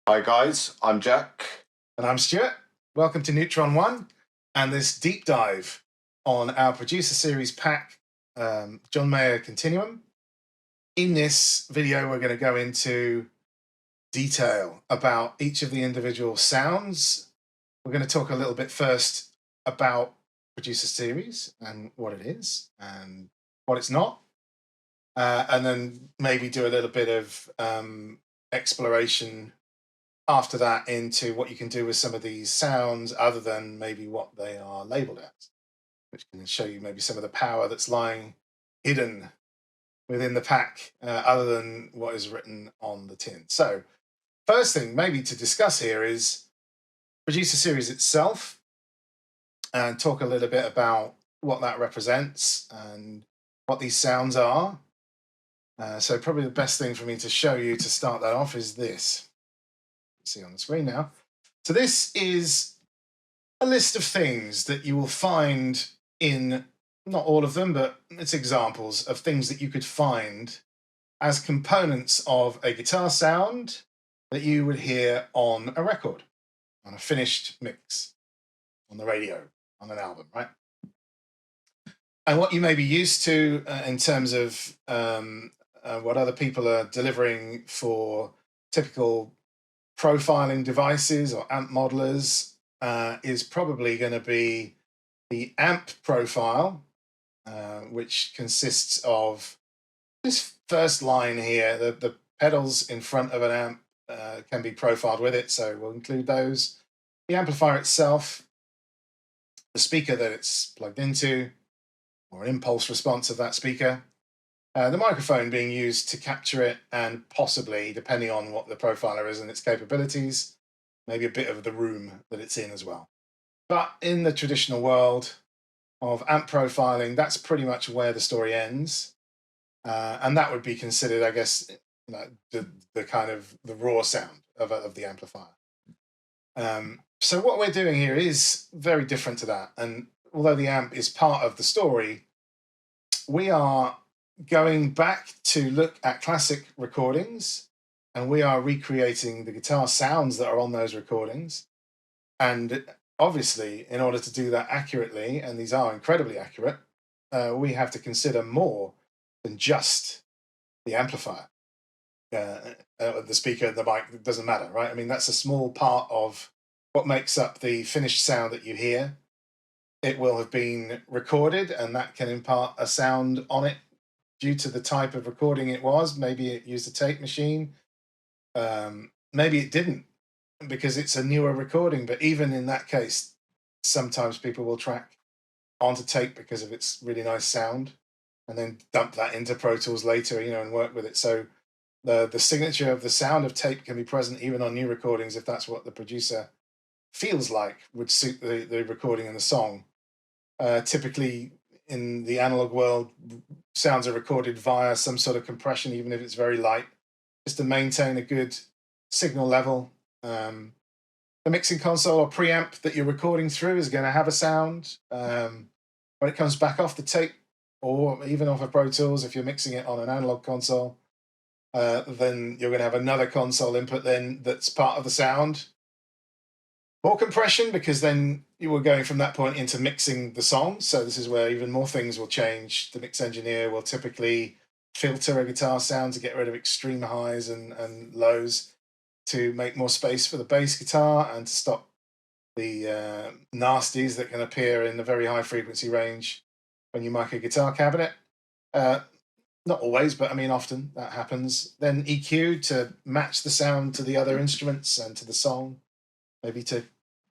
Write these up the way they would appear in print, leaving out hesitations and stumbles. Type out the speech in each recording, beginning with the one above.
Hi guys, I'm Jack. And I'm Stuart. Welcome to Neutron 1 and this deep dive on our producer series pack, John Mayer Continuum. In this video, we're going to go into detail about each of the individual sounds. We're going to talk a little bit first about producer series and what it is and what it's not. And then maybe do a little bit of exploration after that into what you can do with some of these sounds other than maybe what they are labeled as, which can show you maybe some of the power that's lying hidden within the pack other than what is written on the tin. So first thing maybe to discuss here is producer series itself and talk a little bit about what that represents and what these sounds are. So probably the best thing for me to show you to start that off is this. See on the screen now. So this is a list of things that you will find in, not all of them, but it's examples of things that you could find as components of a guitar sound that you would hear on a record, on a finished mix, on the radio, on an album, right? And what you may be used to in terms of what other people are delivering for typical profiling devices or amp modelers is probably going to be the amp profile, which consists of this first line here. The pedals in front of an amp can be profiled with it, so we'll include those. The amplifier itself, the speaker that it's plugged into, or an impulse response of that speaker, the microphone being used to capture it, and possibly, depending on what the profiler is and its capabilities, maybe a bit of the room that it's in as well. But in the traditional world of amp profiling, that's pretty much where the story ends. And that would be considered, I guess, the kind of the raw sound of the amplifier. So what we're doing here is very different to that. And although the amp is part of the story, we are going back to look at classic recordings, and we are recreating the guitar sounds that are on those recordings. And obviously, in order to do that accurately, and these are incredibly accurate, we have to consider more than just the amplifier. The speaker, the mic, it doesn't matter, right? I mean, that's a small part of what makes up the finished sound that you hear. It will have been recorded, and that can impart a sound on it due to the type of recording it was. Maybe it used a tape machine. Maybe it didn't, because it's a newer recording. But even in that case, sometimes people will track onto tape because of its really nice sound and then dump that into Pro Tools later, and work with it. So the signature of the sound of tape can be present even on new recordings if that's what the producer feels like would suit the recording and the song. Typically, in the analog world, sounds are recorded via some sort of compression, even if it's very light, just to maintain a good signal level. The mixing console or preamp that you're recording through is going to have a sound. When it comes back off the tape, or even off of Pro Tools, if you're mixing it on an analog console, then you're going to have another console input then that's part of the sound. More compression, because then you were going from that point into mixing the song. So this is where even more things will change. The mix engineer will typically filter a guitar sound to get rid of extreme highs and lows to make more space for the bass guitar and to stop the nasties that can appear in the very high frequency range when you mic a guitar cabinet. Not always, but I mean often that happens. Then EQ to match the sound to the other instruments and to the song, maybe to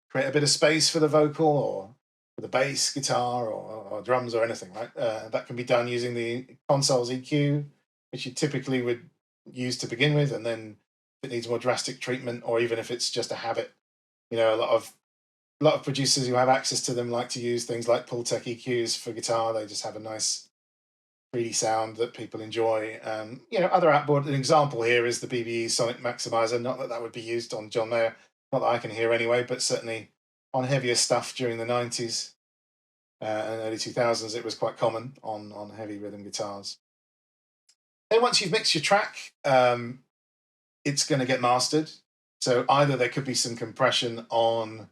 create a bit of space for the vocal or for the bass guitar or drums or anything, right? That can be done using the console's EQ, which you typically would use to begin with, and then if it needs more drastic treatment, or even if it's just a habit, a lot of producers who have access to them like to use things like Pultec EQs for guitar. They just have a nice 3D sound that people enjoy. Other outboard, an example here is the BBE Sonic Maximizer. Not that would be used on John Mayer, not that I can hear anyway, but certainly on heavier stuff during the 90s and early 2000s, it was quite common on heavy rhythm guitars. Then once you've mixed your track, it's going to get mastered. So either there could be some compression on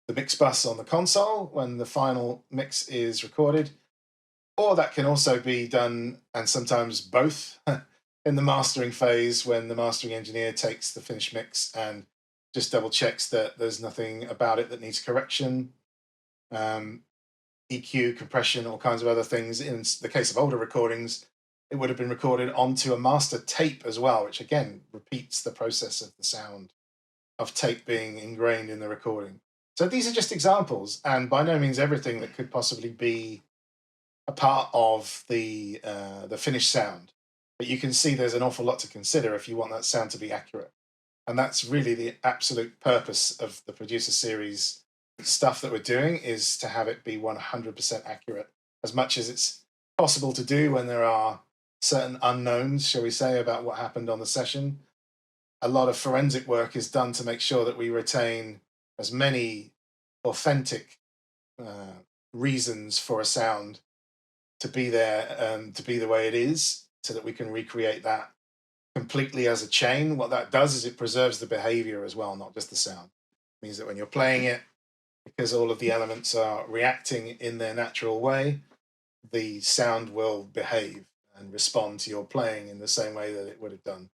the mix bus on the console when the final mix is recorded, or that can also be done, and sometimes both, in the mastering phase when the mastering engineer takes the finished mix and just double checks that there's nothing about it that needs correction. EQ, compression, all kinds of other things. In the case of older recordings, it would have been recorded onto a master tape as well, which again repeats the process of the sound of tape being ingrained in the recording. So these are just examples, and by no means everything that could possibly be a part of the finished sound. But you can see there's an awful lot to consider if you want that sound to be accurate. And that's really the absolute purpose of the producer series stuff that we're doing, is to have it be 100% accurate, as much as it's possible to do when there are certain unknowns, shall we say, about what happened on the session. A lot of forensic work is done to make sure that we retain as many authentic reasons for a sound to be there, to be the way it is, so that we can recreate that completely as a chain. What that does is it preserves the behavior as well, not just the sound. It means that when you're playing it, because all of the elements are reacting in their natural way, the sound will behave and respond to your playing in the same way that it would have done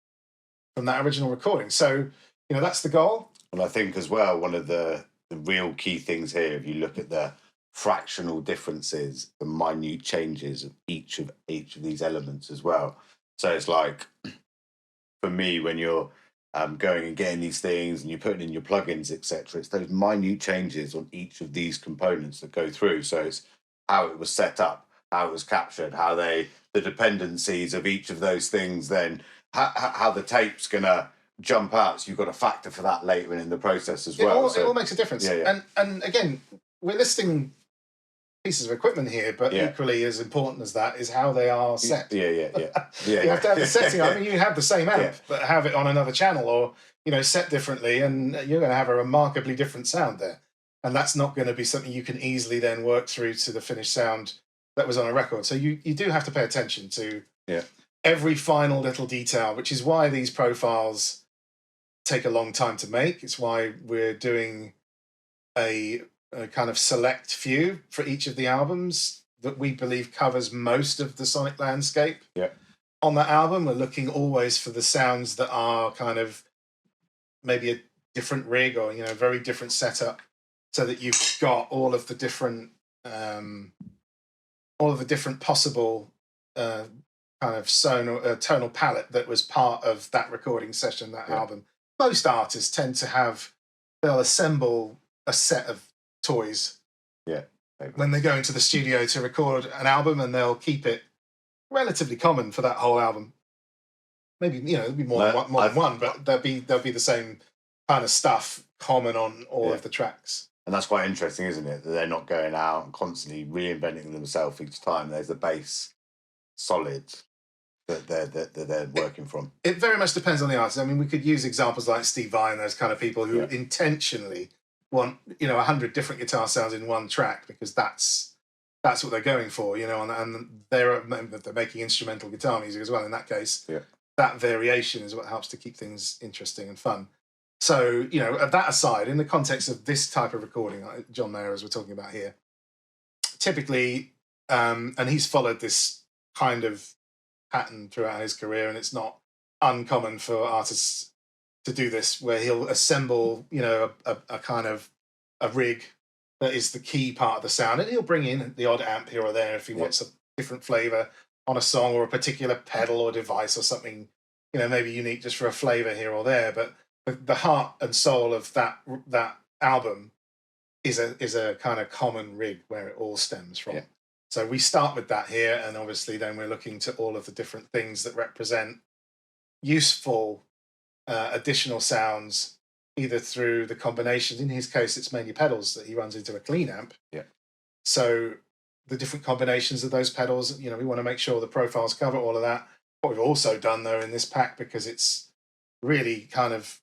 from that original recording. So, that's the goal. And I think as well, one of the real key things here, if you look at the fractional differences, the minute changes of each of these elements as well. So it's like, for me, when you're going and getting these things and you're putting in your plugins, etc., it's those minute changes on each of these components that go through. So it's how it was set up, how it was captured, how the dependencies of each of those things, then how the tape's gonna jump out. So you've got to factor for that later in the process as well. It all makes a difference. Yeah. And again, we're listing pieces of equipment here, but equally as important as that is how they are set. Yeah. You have to have the setting. I mean, you have the same amp, but have it on another channel, or set differently, and you're going to have a remarkably different sound there. And that's not going to be something you can easily then work through to the finished sound that was on a record. So you do have to pay attention to every final little detail, which is why these profiles take a long time to make. It's why we're doing a kind of select few for each of the albums that we believe covers most of the sonic landscape. On that album, we're looking always for the sounds that are kind of maybe a different rig, or very different setup, so that you've got all of the different possible kind of tonal palette that was part of that recording session, that album. Most artists tend to they'll assemble a set of toys when they go into the studio to record an album, and they'll keep it relatively common for that whole album. Maybe there'll be more than one, but there'll be the same kind of stuff common on all of the tracks. And that's quite interesting, isn't it? That they're not going out and constantly reinventing themselves each time. There's a base solid that they're working from. It very much depends on the artist. I mean, we could use examples like Steve Vai and those kind of people who intentionally want 100 different guitar sounds in one track, because that's what they're going for, and they're making instrumental guitar music as well. In that case, that variation is what helps to keep things interesting and fun. So, that aside, in the context of this type of recording, like John Mayer, as we're talking about here, typically, and he's followed this kind of pattern throughout his career, and it's not uncommon for artists to do this, where he'll assemble, a kind of a rig that is the key part of the sound, and he'll bring in the odd amp here or there if he wants a different flavor on a song, or a particular pedal or device or something, maybe unique just for a flavor here or there. But the heart and soul of that album is a kind of common rig where it all stems from. So we start with that here, and obviously then we're looking to all of the different things that represent useful additional sounds, either through the combinations. In his case, it's mainly pedals that he runs into a clean amp. So the different combinations of those pedals, we want to make sure the profiles cover all of that. What we've also done, though, in this pack, because it's really kind of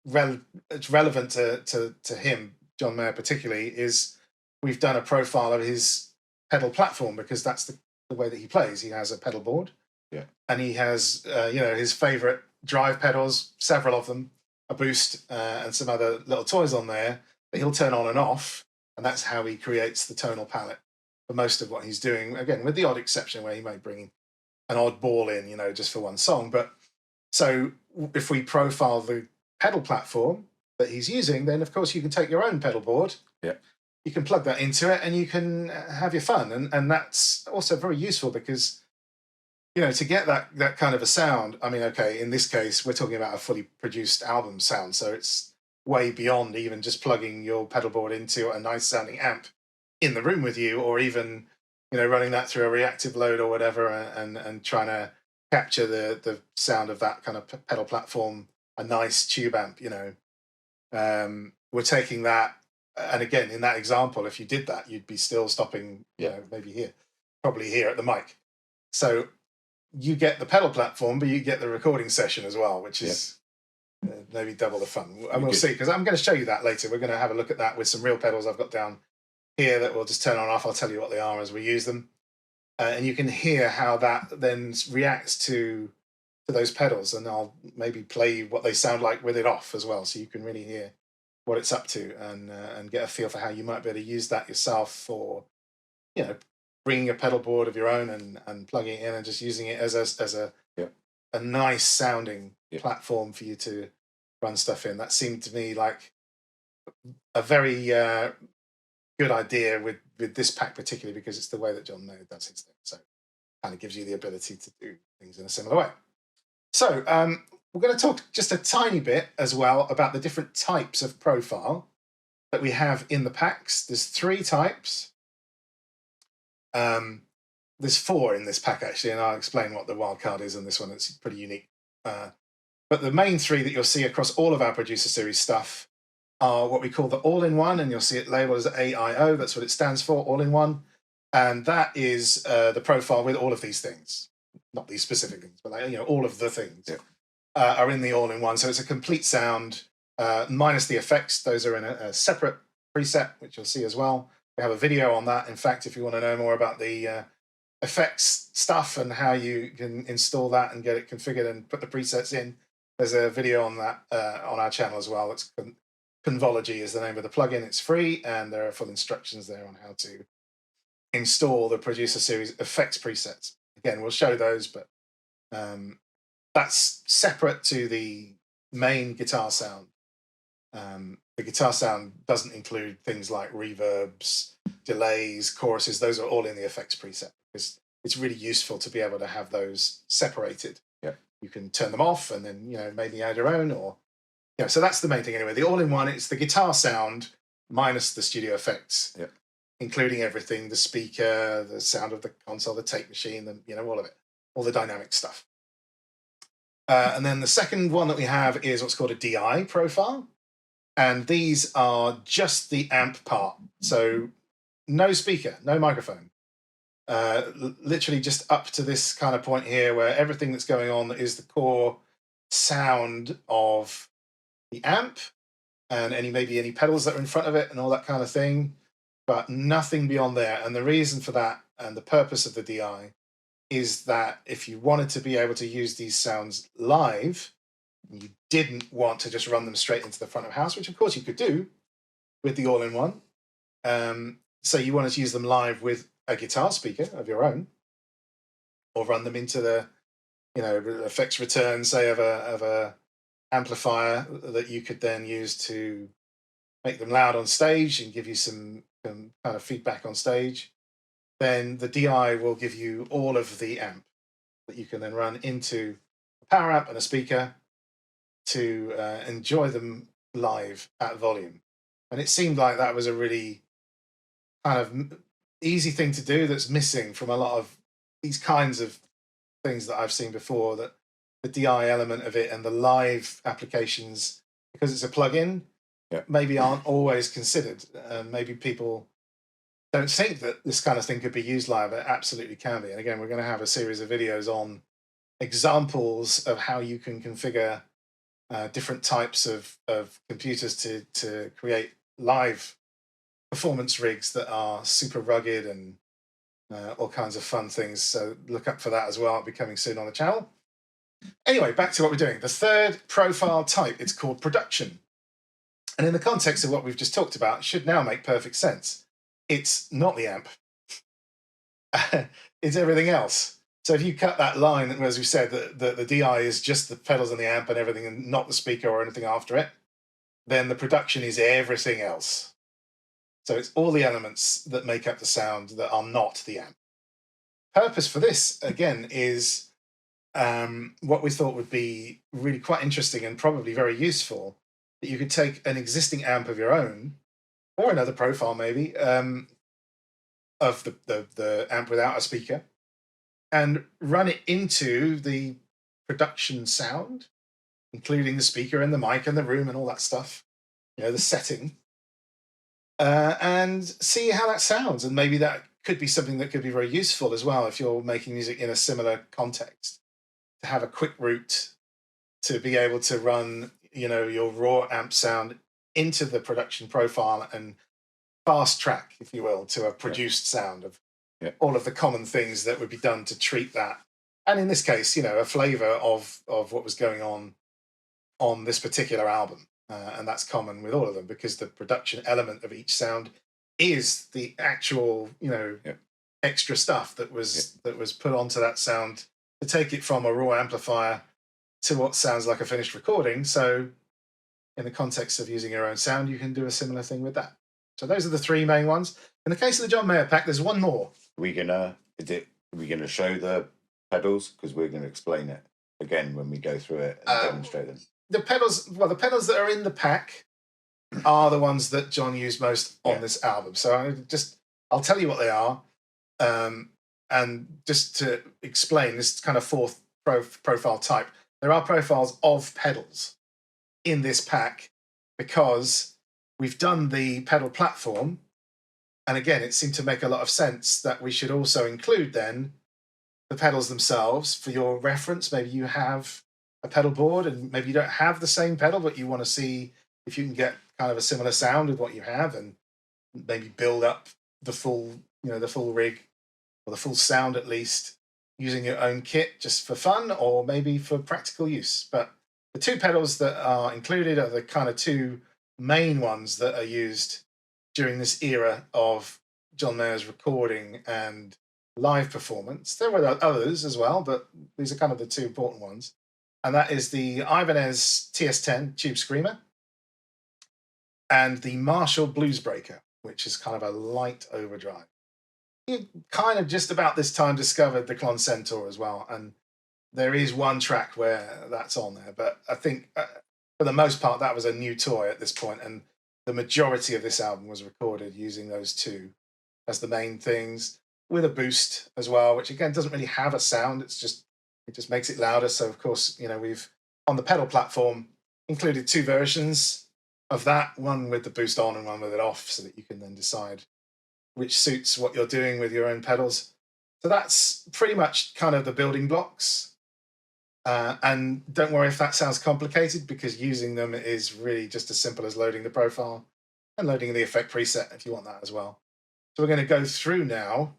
it's relevant to him, John Mayer particularly, is we've done a profile of his pedal platform, because that's the way that he plays. He has a pedal board, and he has his favorite drive pedals, several of them, a boost and some other little toys on there that he'll turn on and off, and that's how he creates the tonal palette for most of what he's doing. Again, with the odd exception where he may bring an odd ball in, just for one song. But so if we profile the pedal platform that he's using, then of course you can take your own pedal board. Yeah. You can plug that into it and you can have your fun. And that's also very useful because, to get that kind of a sound, I mean, okay, in this case, we're talking about a fully produced album sound. So it's way beyond even just plugging your pedal board into a nice sounding amp in the room with you, or even, running that through a reactive load or whatever and trying to capture the sound of that kind of pedal platform, a nice tube amp, we're taking that. And again, in that example, if you did that, you'd be still stopping, maybe probably here at the mic. So you get the pedal platform, but you get the recording session as well, which is maybe double the fun. And we'll see, because I'm going to show you that later. We're going to have a look at that with some real pedals I've got down here that we'll just turn on and off. I'll tell you what they are as we use them. And you can hear how that then reacts to those pedals. And I'll maybe play what they sound like with it off as well, so you can really hear what it's up to and get a feel for how you might be able to use that yourself for, bringing a pedal board of your own and plugging it in and just using it as a nice sounding platform for you to run stuff in. That seemed to me like a very good idea with this pack, particularly because it's the way that John Mayer does his thing. So kind of gives you the ability to do things in a similar way. So we're going to talk just a tiny bit as well about the different types of profile that we have in the packs. There's 3 types. There's 4 in this pack, actually, and I'll explain what the wild card is on this one. It's pretty unique. But the main 3 that you'll see across all of our producer series stuff are what we call the all-in-one, and you'll see it labeled as AIO. That's what it stands for, all-in-one. And that is the profile with all of these things. Not these specific things, but all of the things are in the all-in-one. So it's a complete sound, minus the effects. Those are in a separate preset, which you'll see as well. We have a video on that. In fact, if you want to know more about the effects stuff and how you can install that and get it configured and put the presets in, there's a video on that on our channel as well. It's Convology is the name of the plugin. It's free, and there are full instructions there on how to install the producer series effects presets. Again, we'll show those, but that's separate to the main guitar sound. The guitar sound doesn't include things like reverbs, delays, choruses. Those are all in the effects preset because it's really useful to be able to have those separated. Yeah. You can turn them off and then, maybe add your own, or, so that's the main thing anyway. The all-in-one, it's the guitar sound minus the studio effects, including everything, the speaker, the sound of the console, the tape machine, all of it, all the dynamic stuff. And then the second one that we have is what's called a DI profile. And these are just the amp part. So no speaker, no microphone. Literally just up to this kind of point here where everything that's going on is the core sound of the amp and maybe any pedals that are in front of it and all that kind of thing, but nothing beyond there. And the reason for that and the purpose of the DI is that if you wanted to be able to use these sounds live, you didn't want to just run them straight into the front of house, which of course you could do with the all-in-one. So you wanted to use them live with a guitar speaker of your own, or run them into the, effects return, say, of a amplifier that you could then use to make them loud on stage and give you some kind of feedback on stage. Then the DI will give you all of the amp that you can then run into a power amp and a speaker to enjoy them live at volume. And it seemed like that was a really kind of easy thing to do that's missing from a lot of these kinds of things that I've seen before, that the DI element of it and the live applications, because it's a plugin, maybe aren't always considered. Maybe people don't think that this kind of thing could be used live. It absolutely can be. And again, we're going to have a series of videos on examples of how you can configure different types of computers to create live performance rigs that are super rugged and all kinds of fun things. So look up for that as well. It'll be coming soon on the channel. Anyway, back to what we're doing. The third profile type, it's called production. And in the context of what we've just talked about, it should now make perfect sense. It's not the amp. It's everything else. So if you cut that line, as we said, the DI is just the pedals and the amp and everything, and not the speaker or anything after it, then the production is everything else. So it's all the elements that make up the sound that are not the amp. Purpose for this, again, is what we thought would be really quite interesting and probably very useful, that you could take an existing amp of your own, or another profile maybe, of the amp without a speaker, and run it into the production sound, including the speaker and the mic and the room and all that stuff, the setting, and see how that sounds. And maybe that could be something that could be very useful as well if you're making music in a similar context, to have a quick route to be able to run, your raw amp sound into the production profile and fast track, if you will, to a produced sound of all of the common things that would be done to treat that. And in this case, a flavor of what was going on this particular album. And that's common with all of them, because the production element of each sound is the actual, extra stuff that was put onto that sound to take it from a raw amplifier to what sounds like a finished recording. So in the context of using your own sound, you can do a similar thing with that. So those are the three main ones. In the case of the John Mayer pack, there's one more. Are we gonna show the pedals? Because we're gonna explain it again when we go through it and demonstrate them. The pedals that are in the pack are the ones that John used most on this album. So I'll tell you what they are. And just to explain this kind of fourth profile type, there are profiles of pedals in this pack because we've done the pedal platform. And again, it seemed to make a lot of sense that we should also include then the pedals themselves for your reference. Maybe you have a pedal board and maybe you don't have the same pedal, but you want to see if you can get kind of a similar sound with what you have, and maybe build up the full rig, or the full sound at least, using your own kit just for fun or maybe for practical use. But the two pedals that are included are the kind of two main ones that are used during this era of John Mayer's recording and live performance. There were others as well, but these are kind of the two important ones. And that is the Ibanez TS10 Tube Screamer and the Marshall Bluesbreaker, which is kind of a light overdrive. You kind of just about this time discovered the Klon Centaur as well, and there is one track where that's on there, but I think for the most part that was a new toy at this point, and the majority of this album was recorded using those two as the main things, with a boost as well, which again doesn't really have a sound. It just makes it louder. So of course, we've on the pedal platform included two versions of that, one with the boost on and one with it off, so that you can then decide which suits what you're doing with your own pedals. So that's pretty much kind of the building blocks. And don't worry if that sounds complicated, because using them is really just as simple as loading the profile and loading the effect preset if you want that as well. So we're going to go through now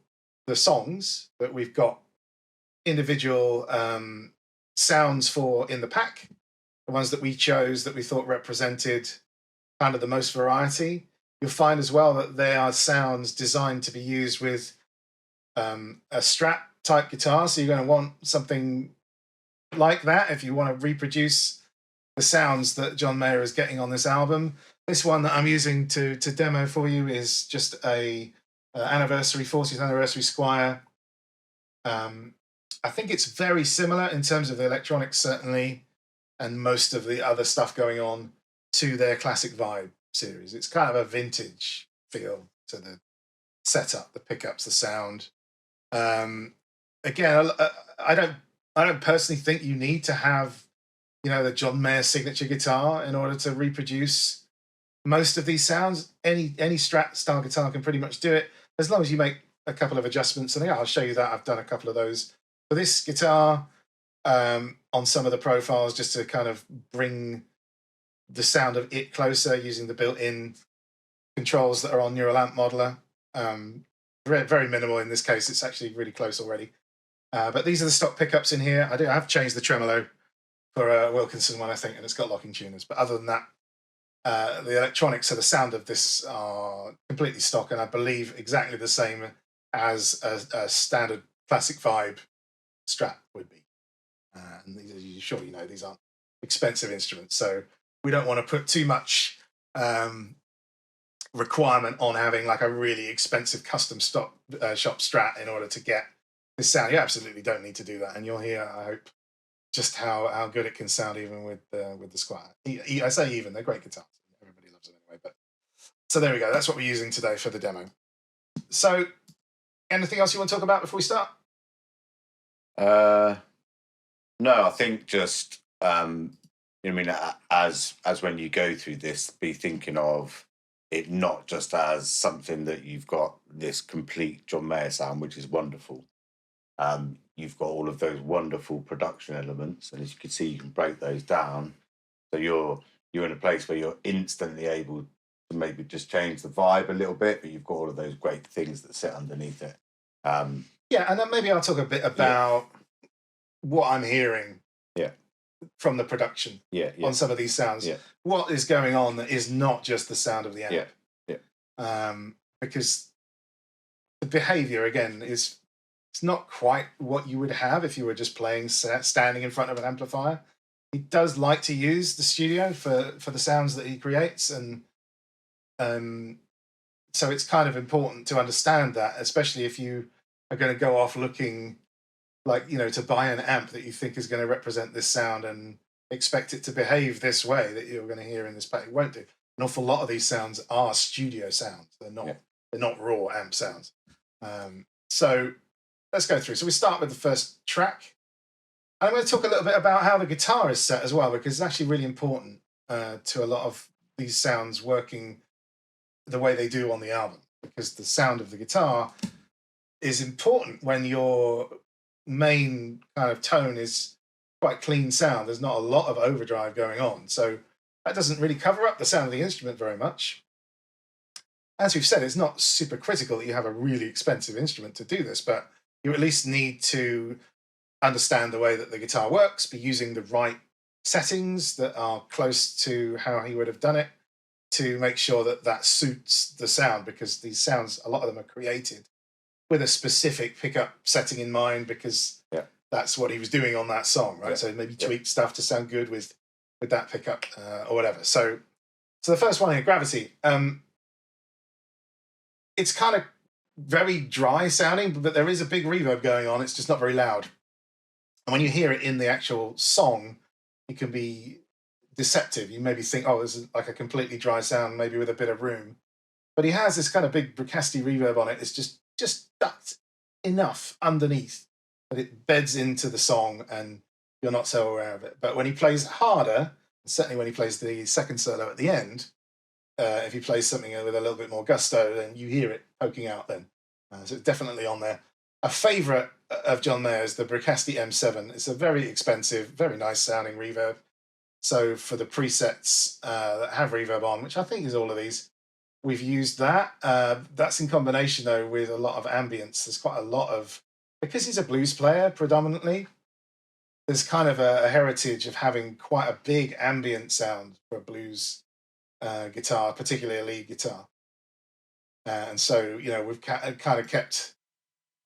the songs that we've got individual sounds for in the pack, the ones that we chose that we thought represented kind of the most variety. You'll find as well that they are sounds designed to be used with a Strat type guitar. So you're going to want something like that if you want to reproduce the sounds that John Mayer is getting on this album. This one that I'm using to demo for you is just a 40th anniversary Squier. I think it's very similar in terms of the electronics, certainly, and most of the other stuff going on, to their Classic Vibe series. It's kind of a vintage feel to the setup, the pickups, the sound. Again, I don't personally think you need to have, the John Mayer signature guitar in order to reproduce most of these sounds. Any Strat style guitar can pretty much do it, as long as you make a couple of adjustments. And I'll show you that. I've done a couple of those for this guitar on some of the profiles, just to kind of bring the sound of it closer using the built-in controls that are on Neural Amp Modeler. Very, very minimal in this case. It's actually really close already. But these are the stock pickups in here. I have changed the tremolo for a Wilkinson one, I think, and it's got locking tuners. But other than that, the electronics, so the sound of this are completely stock, and I believe exactly the same as a standard classic vibe Strat would be. And these, as you sure you know, these aren't expensive instruments, so we don't want to put too much requirement on having like a really expensive custom stock shop Strat in order to get this sound. You absolutely don't need to do that, and you'll hear, I hope, just how good it can sound even with the Squire. I say even, they're great guitars. Everybody loves them anyway. But so there we go. That's what we're using today for the demo. So, anything else you want to talk about before we start? No, I think just I mean, as when you go through this, be thinking of it not just as something that you've got this complete John Mayer sound, which is wonderful. You've got all of those wonderful production elements, and as you can see, you can break those down. So you're in a place where you're instantly able to maybe just change the vibe a little bit, but you've got all of those great things that sit underneath it. Yeah, and then maybe I'll talk a bit about what I'm hearing from the production on some of these sounds. What is going on that is not just the sound of the amp. Because the behavior, again, it's not quite what you would have if you were just playing standing in front of an amplifier. He does like to use the studio for the sounds that he creates, and so it's kind of important to understand that, especially if you are going to go off looking like, to buy an amp that you think is going to represent this sound and expect it to behave this way that you're going to hear in this pack. It won't do. An awful lot of these sounds are studio sounds. They're not raw amp sounds. So let's go through. So we start with the first track. And I'm going to talk a little bit about how the guitar is set as well, because it's actually really important to a lot of these sounds working the way they do on the album, because the sound of the guitar is important when your main kind of tone is quite clean sound. There's not a lot of overdrive going on, so that doesn't really cover up the sound of the instrument very much. As we've said, it's not super critical that you have a really expensive instrument to do this, but you at least need to understand the way that the guitar works, be using the right settings that are close to how he would have done it to make sure that that suits the sound, because these sounds, a lot of them are created with a specific pickup setting in mind, because that's what he was doing on that song, right? So maybe tweak stuff to sound good with that pickup or whatever. So the first one here, Gravity. It's kind of very dry sounding, but there is a big reverb going on. It's just not very loud. And when you hear it in the actual song, it can be deceptive. You maybe think, oh, this is like a completely dry sound, maybe with a bit of room. But he has this kind of big bricasty reverb on it. It's just ducked enough underneath that it beds into the song and you're not so aware of it. But when he plays harder, certainly when he plays the second solo at the end, if he plays something with a little bit more gusto, then you hear it poking out then. So it's definitely on there. A favourite of John Mayer's, the Bricasti M7. It's a very expensive, very nice sounding reverb. So for the presets that have reverb on, which I think is all of these, we've used that. That's in combination, though, with a lot of ambience. There's quite a lot of, because he's a blues player predominantly, there's kind of a heritage of having quite a big ambient sound for a blues guitar, particularly a lead guitar. And so, we've kind of kept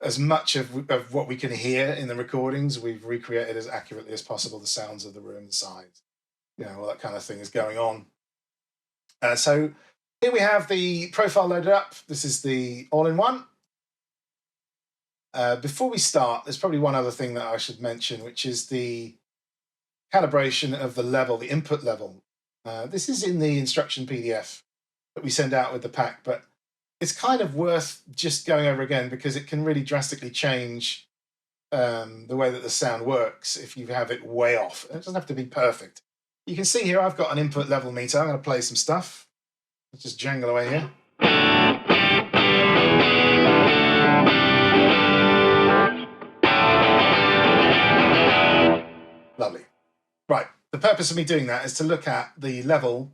as much of what we can hear in the recordings, we've recreated as accurately as possible the sounds of the room, the sides, all that kind of thing is going on. So here we have the profile loaded up. This is the all-in-one. Before we start, there's probably one other thing that I should mention, which is the calibration of the level, the input level. This is in the instruction PDF that we send out with the pack, but it's kind of worth just going over again because it can really drastically change the way that the sound works if you have it way off. It doesn't have to be perfect. You can see here I've got an input level meter. I'm going to play some stuff. Let's just jangle away here. Lovely. Right. The purpose of me doing that is to look at the level,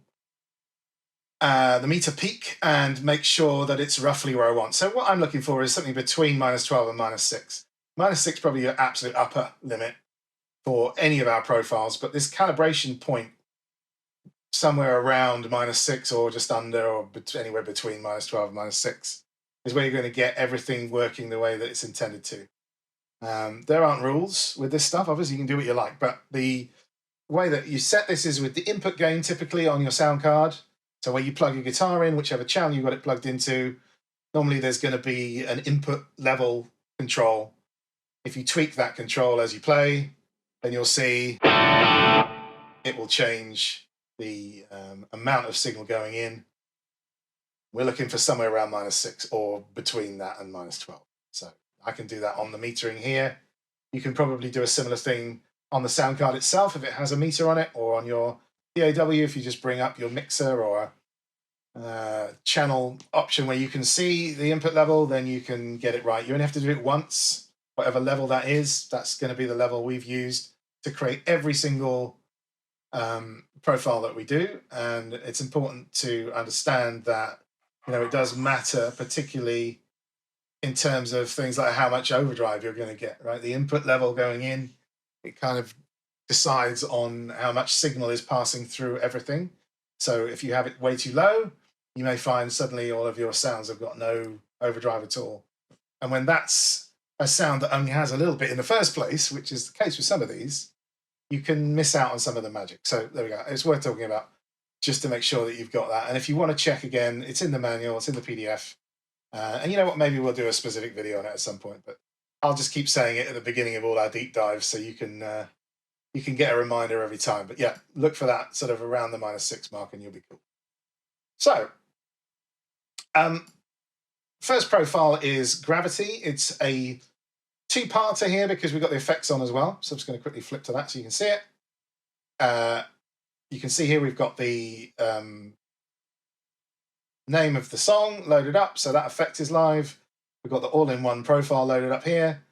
the meter peak, and make sure that it's roughly where I want. So what I'm looking for is something between -12 and -6. -6 probably your absolute upper limit for any of our profiles, but this calibration point somewhere around -6 or just under, or anywhere between -12 and -6 is where you're going to get everything working the way that it's intended to. There aren't rules with this stuff. Obviously, you can do what you like, but the way that you set this is with the input gain typically on your sound card. So where you plug your guitar in, whichever channel you've got it plugged into, normally there's going to be an input level control. If you tweak that control as you play, then you'll see it will change the amount of signal going in. We're looking for somewhere around -6 or between that and -12. So I can do that on the metering here. You can probably do a similar thing on the sound card itself if it has a meter on it, or on your DAW if you just bring up your mixer or a channel option where you can see the input level, then you can get it right. You only have to do it once, whatever level that is. That's going to be the level we've used to create every single profile that we do. And it's important to understand that, it does matter, particularly in terms of things like how much overdrive you're going to get, right? The input level going in, it kind of decides on how much signal is passing through everything. So if you have it way too low, you may find suddenly all of your sounds have got no overdrive at all. And when that's a sound that only has a little bit in the first place, which is the case with some of these, you can miss out on some of the magic. So there we go. It's worth talking about just to make sure that you've got that. And if you want to check again, it's in the manual, it's in the PDF. And you know what, maybe we'll do a specific video on it at some point, but I'll just keep saying it at the beginning of all our deep dives so you can get a reminder every time. But yeah, look for that sort of around the -6 mark and you'll be cool. So, first profile is Gravity. It's a two-parter here because we've got the effects on as well. So I'm just going to quickly flip to that so you can see it. You can see here we've got the name of the song loaded up, so that effect is live. We've got the all-in-one profile loaded up here.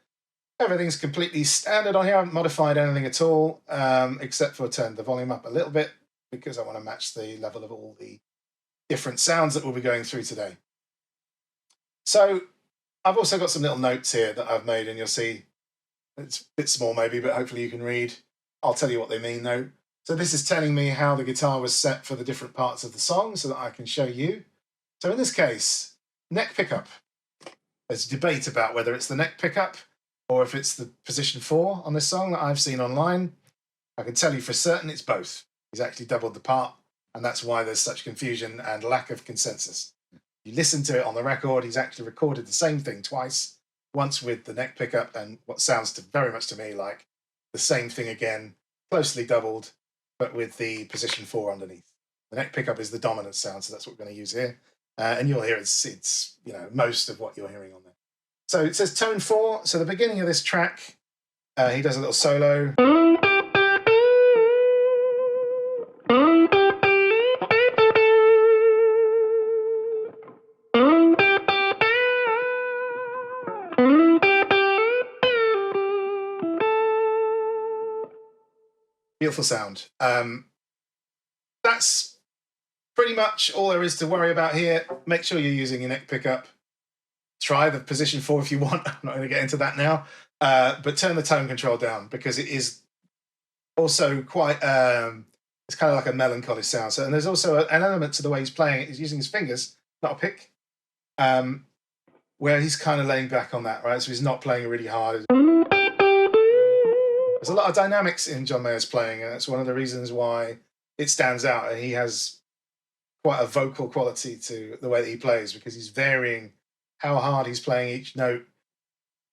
Everything's completely standard on here. I haven't modified anything at all, except for turned the volume up a little bit because I want to match the level of all the different sounds that we'll be going through today. So I've also got some little notes here that I've made, and you'll see it's a bit small maybe, but hopefully you can read. I'll tell you what they mean though. So this is telling me how the guitar was set for the different parts of the song so that I can show you. So in this case, neck pickup. There's debate about whether it's the neck pickup or if it's the position 4 on this song that I've seen online. I can tell you for certain it's both. He's actually doubled the part, and that's why there's such confusion and lack of consensus. You listen to it on the record, he's actually recorded the same thing twice, once with the neck pickup and what sounds very much to me like the same thing again, closely doubled, but with the position 4 underneath. The neck pickup is the dominant sound, so that's what we're going to use here. And you'll hear it's most of what you're hearing on there. So it says tone 4. So the beginning of this track, he does a little solo. Beautiful sound. That's pretty much all there is to worry about here. Make sure you're using your neck pickup. Try the position 4 if you want. I'm not going to get into that now. But turn the tone control down because it is also quite, it's kind of like a melancholy sound. So, and there's also an element to the way he's playing it. He's using his fingers, not a pick, where he's kind of laying back on that, right? So he's not playing really hard. There's a lot of dynamics in John Mayer's playing, and that's one of the reasons why it stands out. He has quite a vocal quality to the way that he plays because he's varying how hard he's playing each note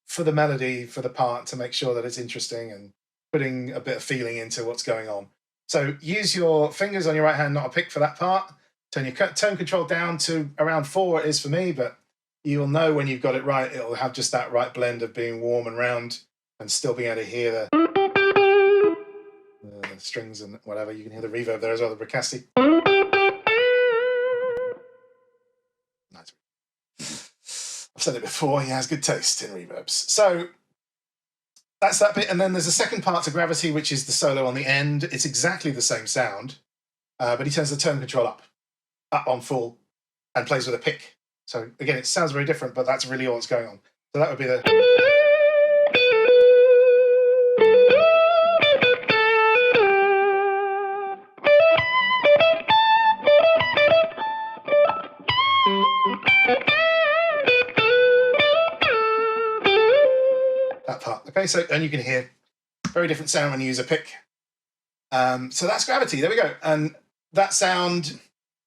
for the melody, for the part, to make sure that it's interesting and putting a bit of feeling into what's going on. So use your fingers on your right hand, not a pick for that part. Turn your tone control down to around 4 it is for me, but you'll know when you've got it right. It'll have just that right blend of being warm and round and still being able to hear the strings and whatever. You can hear the reverb there as well, the Bricasti. Nice. I've said it before, he has good taste in reverbs. So that's that bit, and then there's a second part to Gravity, which is the solo on the end. It's exactly the same sound, but he turns the tone control up on full, and plays with a pick. So again, it sounds very different, but that's really all that's going on. So that would be the... That part. Okay, so and you can hear very different sound when you use a pick. So that's Gravity. There we go. And that sound,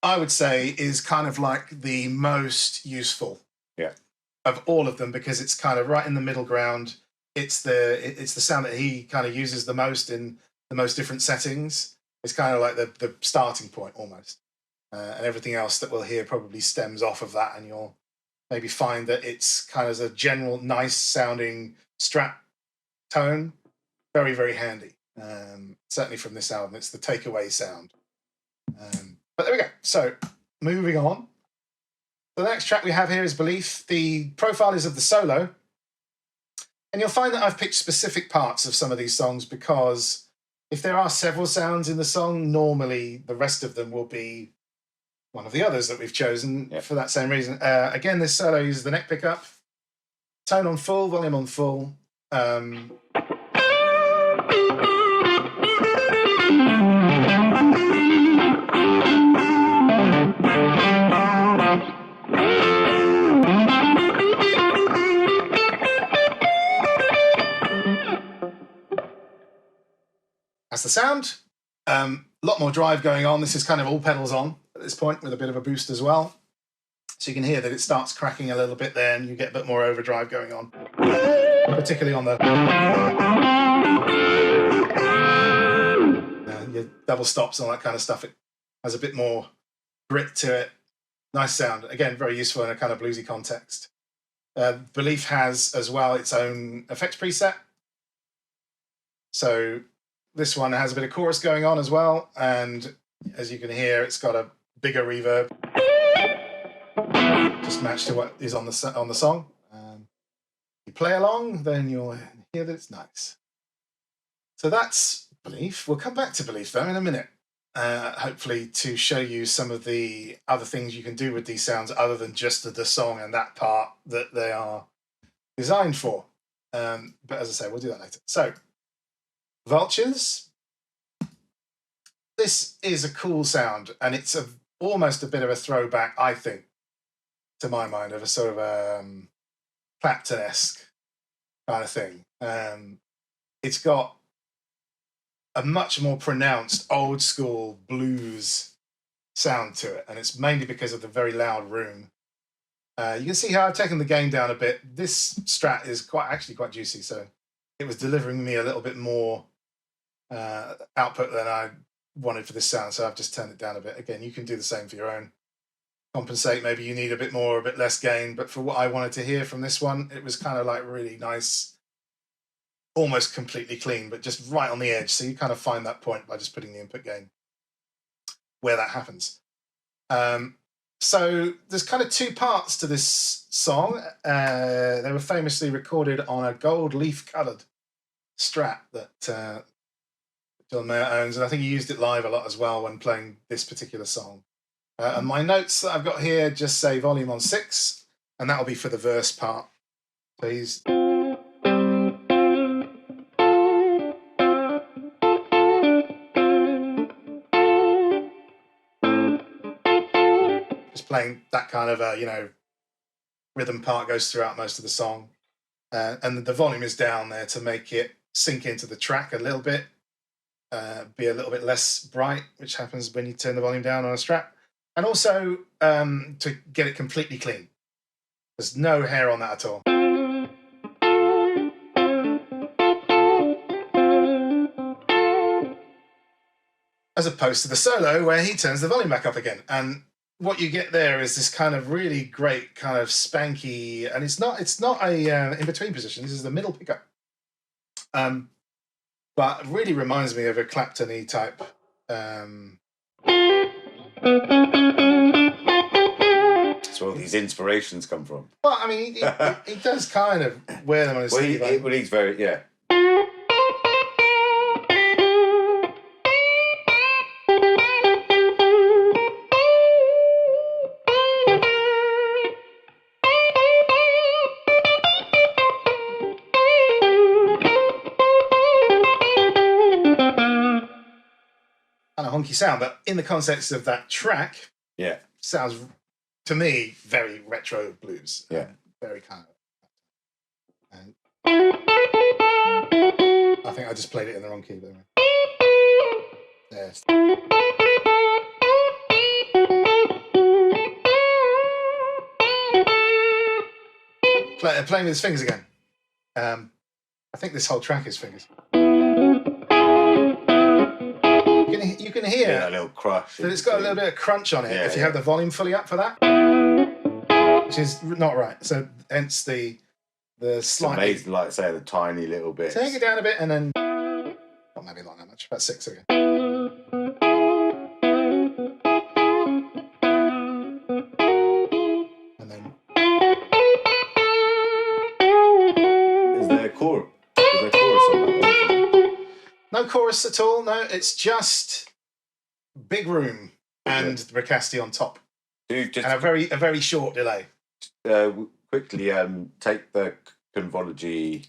I would say, is kind of like the most useful of all of them, because it's kind of right in the middle ground. It's the sound that he kind of uses the most in the most different settings. It's kind of like the starting point almost. And everything else that we'll hear probably stems off of that, and you'll maybe find that it's kind of a general nice sounding Strat tone. Very, very handy. Certainly from this album, it's the takeaway sound. But there we go. So moving on. The next track we have here is Belief. The profile is of the solo. And you'll find that I've picked specific parts of some of these songs, because if there are several sounds in the song, normally the rest of them will be one of the others that we've chosen for that same reason. Again, this solo uses the neck pickup. Tone on full, volume on full. That's the sound. A lot more drive going on. This is kind of all pedals on at this point, with a bit of a boost as well. So you can hear that it starts cracking a little bit there, and you get a bit more overdrive going on, particularly on the your double stops and all that kind of stuff. It has a bit more grit to it. Nice sound. Again, very useful in a kind of bluesy context. Belief has as well its own effects preset. So this one has a bit of chorus going on as well, and as you can hear, it's got a bigger reverb, just matched to what is on the song. You play along, then you'll hear that it's nice. So that's Belief. We'll come back to Belief though in a minute, hopefully to show you some of the other things you can do with these sounds other than just the song and that part that they are designed for. But as I say, we'll do that later. So Vultures. This is a cool sound, and it's almost a bit of a throwback, I think, to my mind, of a sort of Clapton-esque kind of thing. It's got a much more pronounced old school blues sound to it, and it's mainly because of the very loud room. You can see how I've taken the gain down a bit. This Strat is actually quite juicy, so it was delivering me a little bit more output than I wanted for this sound, so I've just turned it down a bit. Again, you can do the same for your own. Compensate, maybe you need a bit more, a bit less gain, but for what I wanted to hear from this one, it was kind of like really nice, almost completely clean, but just right on the edge. So you kind of find that point by just putting the input gain where that happens. So there's kind of two parts to this song. They were famously recorded on a gold leaf-coloured Strat that John Mayer owns, and I think he used it live a lot as well when playing this particular song. And my notes that I've got here just say volume on 6, and that'll be for the verse part. So he's just playing that kind of rhythm part goes throughout most of the song, and the volume is down there to make it sink into the track a little bit, be a little bit less bright, which happens when you turn the volume down on a Strat, and also to get it completely clean. There's no hair on that at all. As opposed to the solo where he turns the volume back up again. And what you get there is this kind of really great kind of spanky, and it's not a in-between position. This is the middle pickup. But it really reminds me of a Clapton-y type. That's where all these inspirations come from. Well, I mean, he does kind of wear them on his sleeve. He's very, yeah. Kind of honky sound, but in the context of that track, yeah, sounds to me, very retro blues. Yeah. Very kind of. And I think I just played it in the wrong key. But yes. Playing with his fingers again. I think this whole track is fingers. You can hear that little crush. that it's got a little bit of crunch on it if you have the volume fully up for that, which is not right. So hence the slight. It's amazing, like say the tiny little bit. Take it down a bit and then not maybe not that much, about 6 again. And then Is there a chorus? Is there a chorus on that? no chorus at all. No, it's just big room and Ricasti on top, Dude, just and a very short delay. quickly take the convology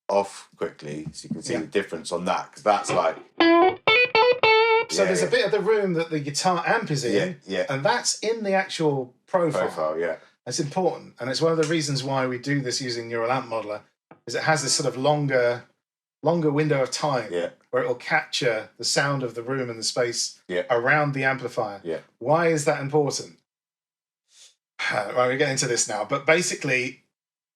off quickly so you can see the difference on that, because that's like. So there's a bit of the room that the guitar amp is in, and that's in the actual profile. That's important, and it's one of the reasons why we do this using Neural Amp Modeler, is it has this sort of longer window of time where it will capture the sound of the room and the space around the amplifier. Why is that important? Right, we'll get into this now, but basically,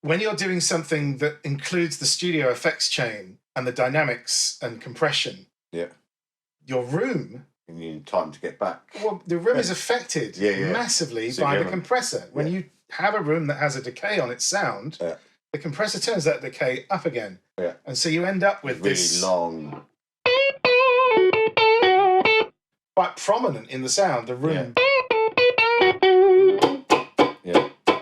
when you're doing something that includes the studio effects chain and the dynamics and compression, your room. You need time to get back. Well, the room is affected massively by the compressor. When you have a room that has a decay on its sound, the compressor turns that decay up again. And so you end up with really this long, quite prominent in the sound, the room.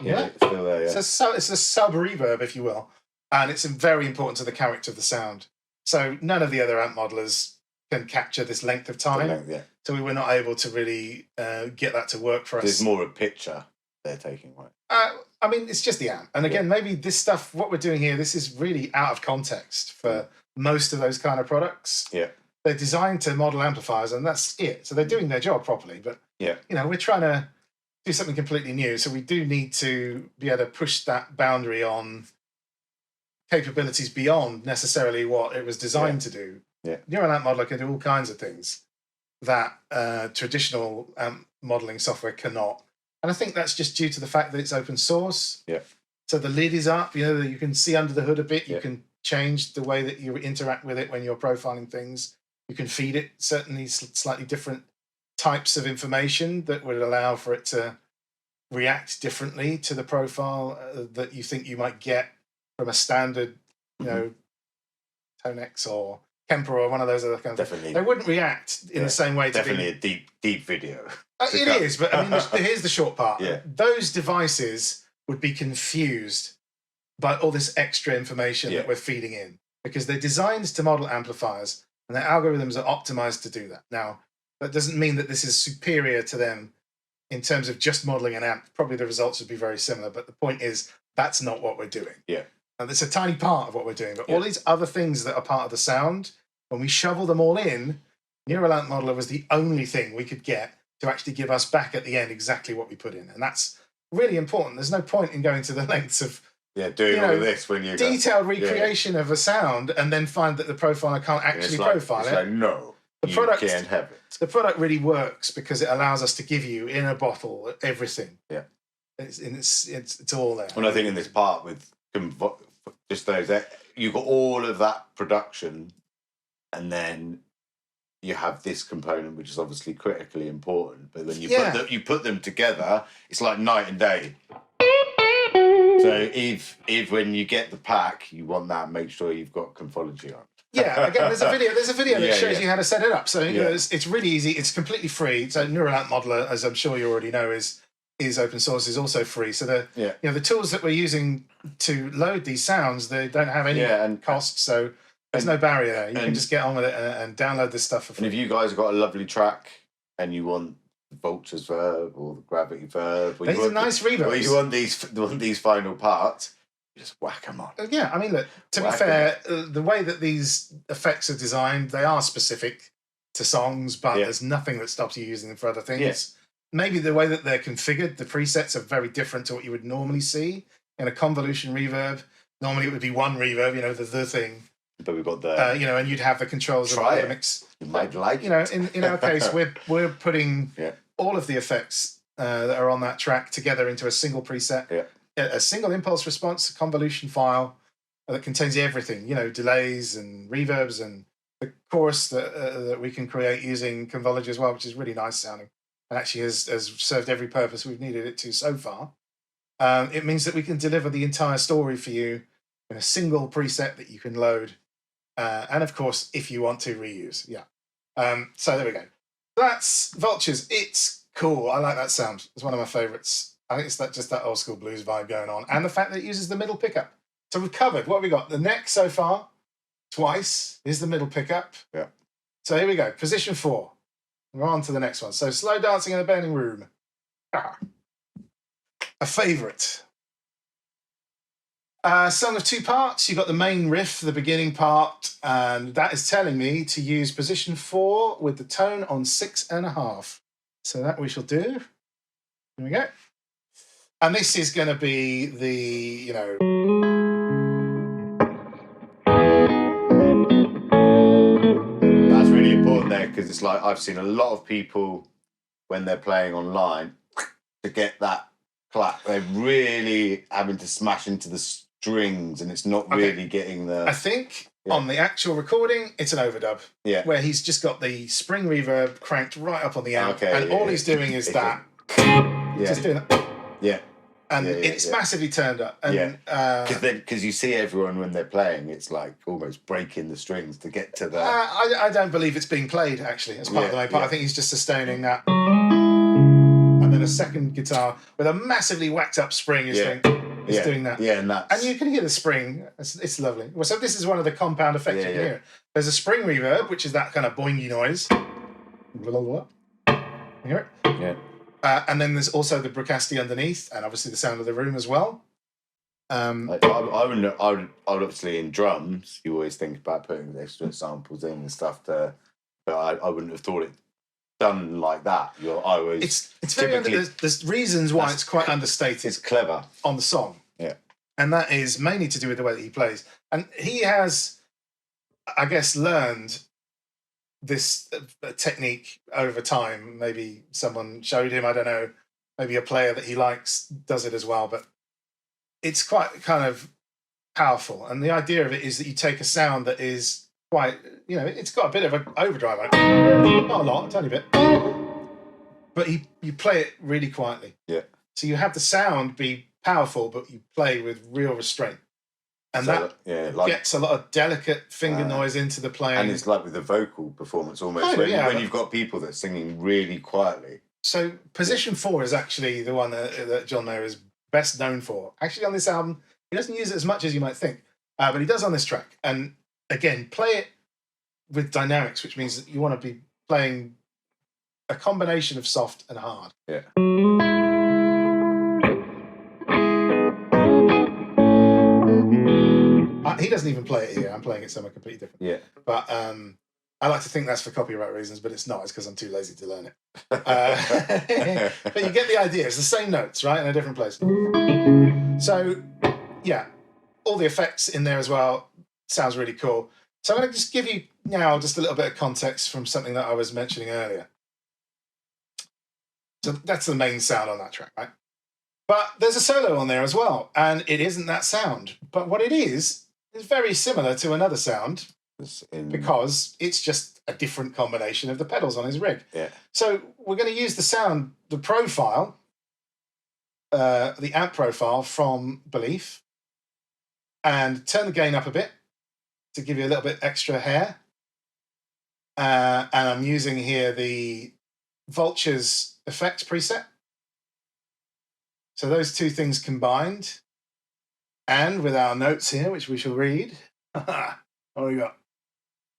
It's still there, So it's a sub reverb, if you will, and it's very important to the character of the sound. So none of the other amp modelers can capture this length of time. So we were not able to really get that to work for us. There's more a picture they're taking, right? I mean, it's just the amp. And again, maybe this stuff, what we're doing here, this is really out of context for most of those kind of products. They're designed to model amplifiers, and that's it. So they're doing their job properly. But, we're trying to do something completely new. So we do need to be able to push that boundary on capabilities beyond necessarily what it was designed to do. Neural Amp Modeler can do all kinds of things that traditional amp modeling software cannot. And I think that's just due to the fact that it's open source. So the lid is up, you can see under the hood a bit. You can change the way that you interact with it when you're profiling things. You can feed it certainly slightly different types of information that would allow for it to react differently to the profile that you think you might get from a standard, Tonex or Kemper or one of those other kinds. Definitely. They wouldn't react in the same way. Definitely a deep video. It is, but I mean, here's the short part. Those devices would be confused by all this extra information that we're feeding in, because they're designed to model amplifiers and their algorithms are optimized to do that. Now, that doesn't mean that this is superior to them in terms of just modeling an amp. Probably the results would be very similar, but the point is that's not what we're doing. And it's a tiny part of what we're doing, but all these other things that are part of the sound, when we shovel them all in, Neural Amp Modeler was the only thing we could get to actually give us back at the end exactly what we put in. And that's really important. There's no point in going to the lengths of doing all of this when you detailed recreation of a sound and then find that the profiler can't actually profile it. Like, no, you can't have it. The product really works because it allows us to give you in a bottle everything. It's all there. Well, I think in this part with just those, you've got all of that production, and then you have this component, which is obviously critically important. But when you put them together, it's like night and day. So if when you get the pack, you want that, make sure you've got convology on. Again, there's a video that shows you how to set it up. So it's really easy. It's completely free. So Neural Amp Modeler, as I'm sure you already know, is open source, is also free. So the tools that we're using to load these sounds, they don't have any cost. So there's no barrier there. You can just get on with it and download this stuff for free. And if you guys have got a lovely track and you want the Vultures verb or the Gravity verb, these are nice reverbs. Or you want these final parts, you just whack them on. Yeah, I mean, look, to be fair, the way that these effects are designed, they are specific to songs, but there's nothing that stops you using them for other things. maybe the way that they're configured, the presets are very different to what you would normally see in a convolution reverb. Normally it would be one reverb, the thing. But we've got the and you'd have the controls of try the it. mix. You might like in our case, we're putting all of the effects that are on that track together into a single preset, a single impulse response convolution file that contains everything, delays and reverbs and the chorus that we can create using Convolution as well, which is really nice sounding and actually has served every purpose we've needed it to so far. It means that we can deliver the entire story for you in a single preset that you can load. And of course, if you want to reuse, so there we go. That's Vultures. It's cool. I like that sound. It's one of my favorites. I think it's just that old school blues vibe going on, and the fact that it uses the middle pickup. So we've covered what have we got. The neck so far, twice. Here's the middle pickup. Yeah. So here we go. Position 4. We're on to the next one. So slow dancing in a burning room. A favorite. Song of 2 parts. You've got the main riff, the beginning part, and that is telling me to use position 4 with the tone on 6.5. So that we shall do. Here we go. And this is going to be the, That's really important there, because it's like I've seen a lot of people when they're playing online to get that clap, they're really having to smash into the strings, and it's not really getting the. I think on the actual recording, it's an overdub. Yeah. Where he's just got the spring reverb cranked right up on the amp, Okay, and all he's doing is that. Just doing that. Yeah. And it's massively turned up. And, because you see everyone when they're playing, it's like almost breaking the strings to get to the. I don't believe it's being played actually as part of the main part. I think he's just sustaining that, and then a second guitar with a massively whacked up spring is doing that. Yeah, and you can hear the spring. It's lovely. Well, so this is one of the compound effects you can hear. There's a spring reverb, which is that kind of boingy noise. You hear it? Yeah. And then there's also the bricasti underneath, and obviously the sound of the room as well. I would obviously in drums, you always think about putting extra samples in and stuff but I wouldn't have thought it done like that. It's very there's reasons why it's quite understated. It's clever on the song, and that is mainly to do with the way that he plays. And he has, I guess, learned this technique over time. Maybe someone showed him, I don't know, maybe a player that he likes does it as well, but it's quite kind of powerful. And the idea of it is that you take a sound that is quite, it's got a bit of an overdrive, not a lot, a tiny bit, but you play it really quietly. Yeah. So you have the sound be powerful, but you play with real restraint. And gets a lot of delicate finger noise into the playing. And it's like with the vocal performance almost, when you've got people that are singing really quietly. So position 4 is actually the one that John Mayer is best known for. Actually on this album, he doesn't use it as much as you might think, but he does on this track. And again, play it with dynamics, which means that you want to be playing a combination of soft and hard. Yeah. He doesn't even play it here. I'm playing it somewhere completely different. Yeah. But I like to think that's for copyright reasons, but it's not. It's because I'm too lazy to learn it. But you get the idea. It's the same notes, right, in a different place. So, all the effects in there as well. Sounds really cool. So I'm going to just give you now just a little bit of context from something that I was mentioning earlier. So that's the main sound on that track, right? But there's a solo on there as well, and it isn't that sound. But what it is very similar to another sound because it's just a different combination of the pedals on his rig. Yeah. So we're going to use the sound, the profile, the amp profile from Belief, and turn the gain up a bit to give you a little bit extra hair. And I'm using here the Vultures effects preset. So those two things combined, and with our notes here, which we shall read. What do we got?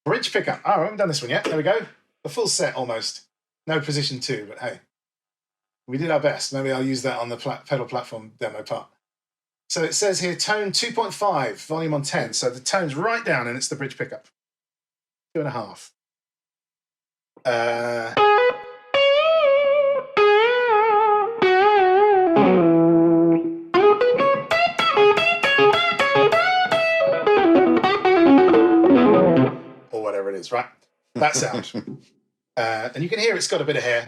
Bridge pickup. Oh, I haven't done this one yet. There we go. The full set almost. No position 2, but hey, we did our best. Maybe I'll use that on the pedal platform demo part. So it says here tone 2.5, volume on 10. So the tone's right down, and it's the bridge pickup. 2.5. that sound. And you can hear it's got a bit of hair.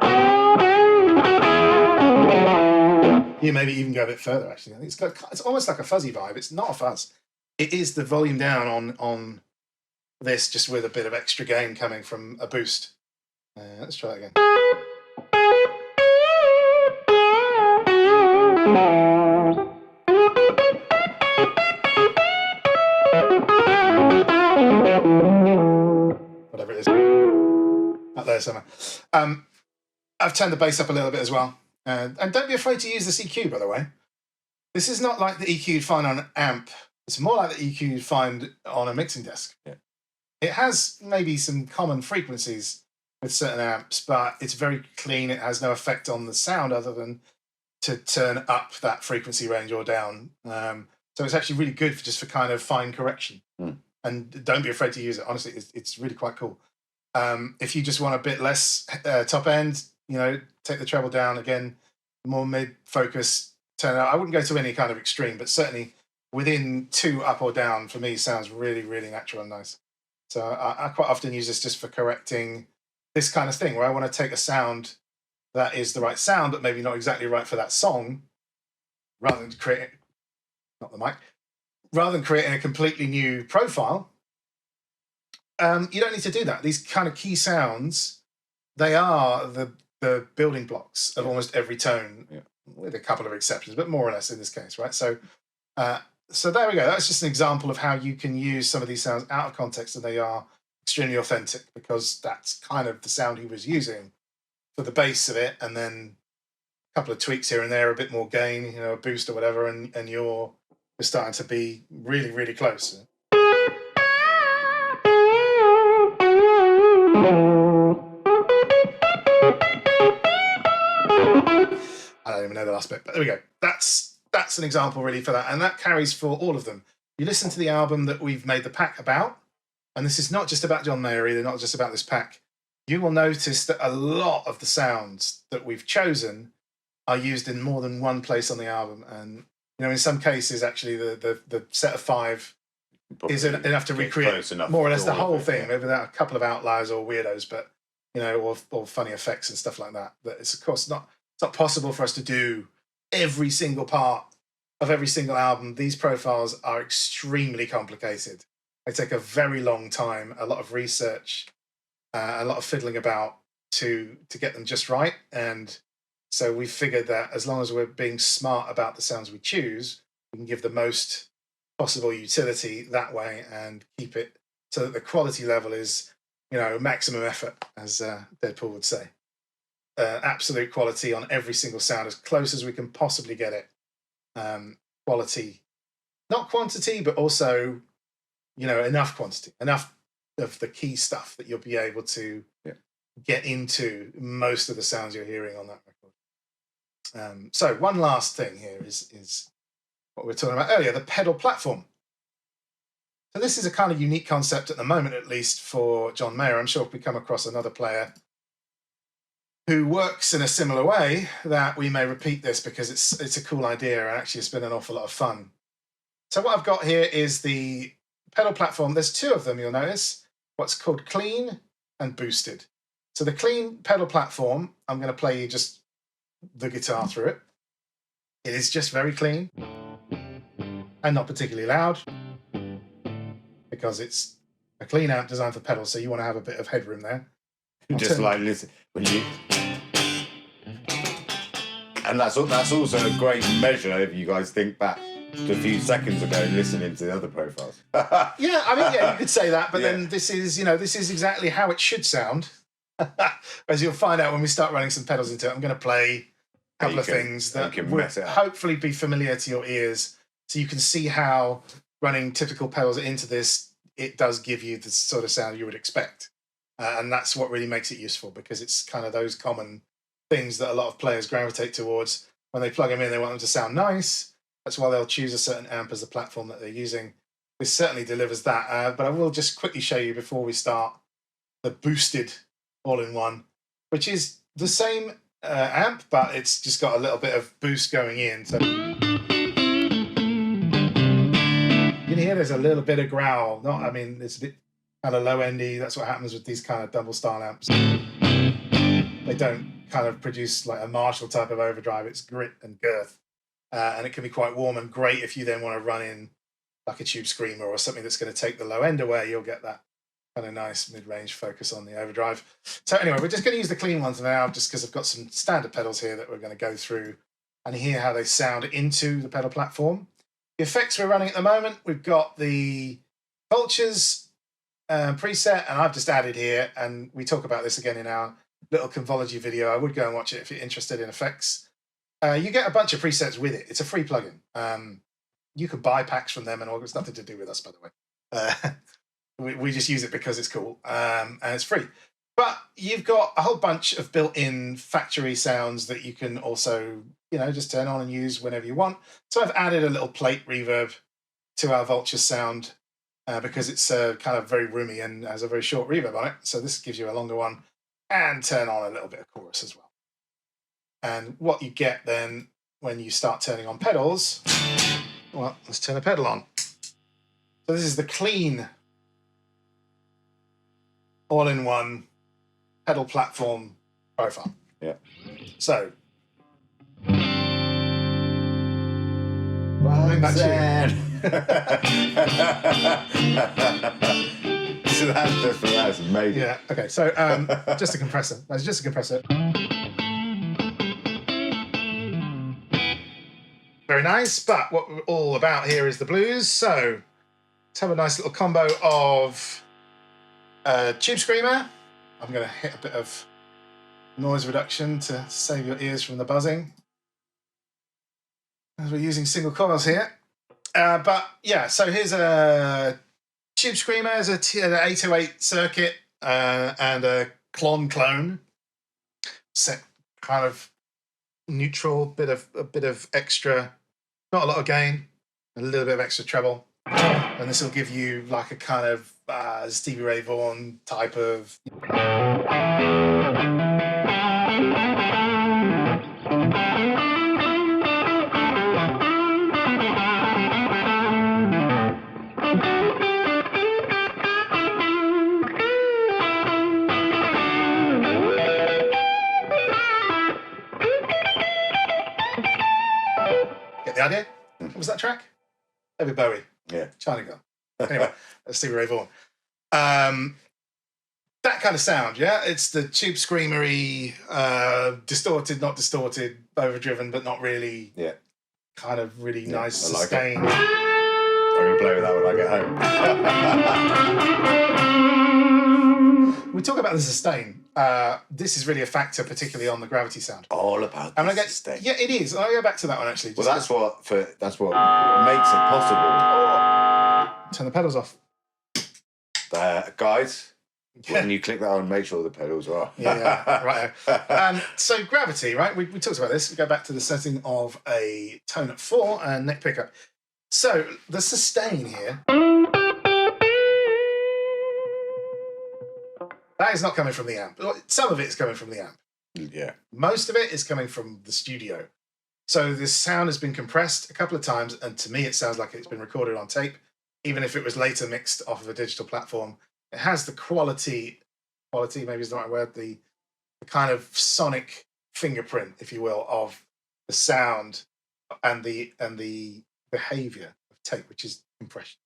You maybe even go a bit further, actually. I think it's almost like a fuzzy vibe. It's not a fuzz. It is the volume down on this, just with a bit of extra gain coming from a boost. Let's try it again. Whatever it is. Up there somewhere. I've turned the bass up a little bit as well. And don't be afraid to use this EQ, by the way. This is not like the EQ you'd find on an amp. It's more like the EQ you'd find on a mixing desk. Yeah. It has maybe some common frequencies with certain amps, but it's very clean. It has no effect on the sound other than to turn up that frequency range or down. So it's actually really good for kind of fine correction. And don't be afraid to use it. Honestly, it's really quite cool. If you just want a bit less top end, take the treble down again, more mid focus, turn it up. I wouldn't go to any kind of extreme, but certainly within 2 up or down for me sounds really, really natural and nice. So I quite often use this just for correcting this kind of thing, where I want to take a sound that is the right sound, but maybe not exactly right for that song, rather than creating a completely new profile. You don't need to do that. These kind of key sounds, they are the building blocks of almost every tone, with a couple of exceptions, but more or less in this case, right? So there we go. That's just an example of how you can use some of these sounds out of context, and they are extremely authentic, because that's kind of the sound he was using for the bass of it, and then a couple of tweaks here and there, a bit more gain, a boost or whatever, and you're starting to be really, really close. I don't even know the last bit, but there we go. That's an example really for that, and that carries for all of them. You listen to the album that we've made the pack about, and this is not just about John Mayer either, not just about this pack. You will notice that a lot of the sounds that we've chosen are used in more than one place on the album, and in some cases, actually, the set of 5 is enough to recreate more or less the whole thing, maybe without a couple of outliers or weirdos, but or funny effects and stuff like that. But it's of course not possible for us to do every single part of every single album. These profiles are extremely complicated. They take a very long time, a lot of research, a lot of fiddling about to get them just right. And so we figured that as long as we're being smart about the sounds we choose, we can give the most possible utility that way and keep it so that the quality level is, maximum effort, as Deadpool would say. Absolute quality on every single sound, as close as we can possibly get it. Quality, not quantity, but also, enough quantity, enough of the key stuff that you'll be able to get into most of the sounds you're hearing on that record. So one last thing here is what we were talking about earlier, the pedal platform. So this is a kind of unique concept at the moment, at least for John Mayer. I'm sure if we come across another player who works in a similar way, that we may repeat this, because it's a cool idea, and actually it's been an awful lot of fun. So what I've got here is the pedal platform. There's 2 of them, you'll notice. What's called clean and boosted. So the clean pedal platform, I'm going to play you just the guitar through it. It is just very clean and not particularly loud, because it's a clean amp designed for pedals, so you want to have a bit of headroom there. Just like listen when you, and that's also a great measure if you guys think back to a few seconds ago listening to the other profiles. You could say that, but then this is exactly how it should sound. As you'll find out when we start running some pedals into it. I'm going to play a couple of things that will hopefully be familiar to your ears, so you can see how running typical pedals into this, it does give you the sort of sound you would expect. And that's what really makes it useful, because it's kind of those common things that a lot of players gravitate towards. When they plug them in, they want them to sound nice. That's why they'll choose a certain amp as the platform that they're using. This certainly delivers that. But I will just quickly show you before we start the boosted all-in-one, which is the same amp, but it's just got a little bit of boost going in. So you can hear there's a little bit of growl. It's a bit kind of low endy. That's what happens with these kind of double style amps. They don't kind of produce like a Marshall type of overdrive. It's grit and girth. And it can be quite warm and great if you then want to run in like a tube screamer or something that's going to take the low end away. You'll get that kind of nice mid-range focus on the overdrive. So anyway, we're just going to use the clean ones now just because I've got some standard pedals here that we're going to go through and hear how they sound into the pedal platform. The effects we're running at the moment, we've got the Vultures preset, and I've just added here, and we talk about this again in our little Convology video. I would go and watch it if you're interested in effects. You get a bunch of presets with it. It's a free plugin. You can buy packs from them and all. It's nothing to do with us, by the way. We just use it because it's cool and it's free. But you've got a whole bunch of built-in factory sounds that you can also, just turn on and use whenever you want. So I've added a little plate reverb to our Vultures sound because it's kind of very roomy and has a very short reverb on it. So this gives you a longer one, and turn on a little bit of chorus as well. And what you get then when you start turning on pedals, well, let's turn the pedal on. So this is the clean, all-in-one pedal platform profile. Yeah. So, So that's different. That's amazing. Yeah. Okay. So just a compressor. That's just a compressor. Very nice. But what we're all about here is the blues. So let's have a nice little combo of Tube Screamer. I'm going to hit a bit of noise reduction to save your ears from the buzzing, as we're using single coils here. But yeah, so here's a Tube Screamer, as an 808 circuit and a clone set, kind of neutral, a bit of extra, not a lot of gain, a little bit of extra treble, and this will give you like a kind of Stevie Ray Vaughan type of. Get the idea? What was that track? David Bowie. Yeah. China Girl. Anyway, that's Stevie Ray Vaughan. That kind of sound, yeah? It's the tube screamery, distorted, not distorted, overdriven, but not really. Yeah. Kind of really nice, sustained. I like I'm going to play with that when I get home. We talk about the sustain. This is really a factor, particularly on the Gravity sound. All about the sustain. Yeah, it is. I'll go back to that one, actually. Well, that's what makes it possible. Turn the pedals off. Guys, when you click that on, make sure the pedals are. Yeah, right. So Gravity, right? We talked about this. We go back to the setting of a tone at 4 and neck pickup. So the sustain here, that is not coming from the amp. Some of it is coming from the amp. Yeah. Most of it is coming from the studio. So this sound has been compressed a couple of times, and to me it sounds like it's been recorded on tape, even if it was later mixed off of a digital platform. It has the quality maybe is the right word, the kind of sonic fingerprint, if you will, of the sound and the behavior of tape, which is compression.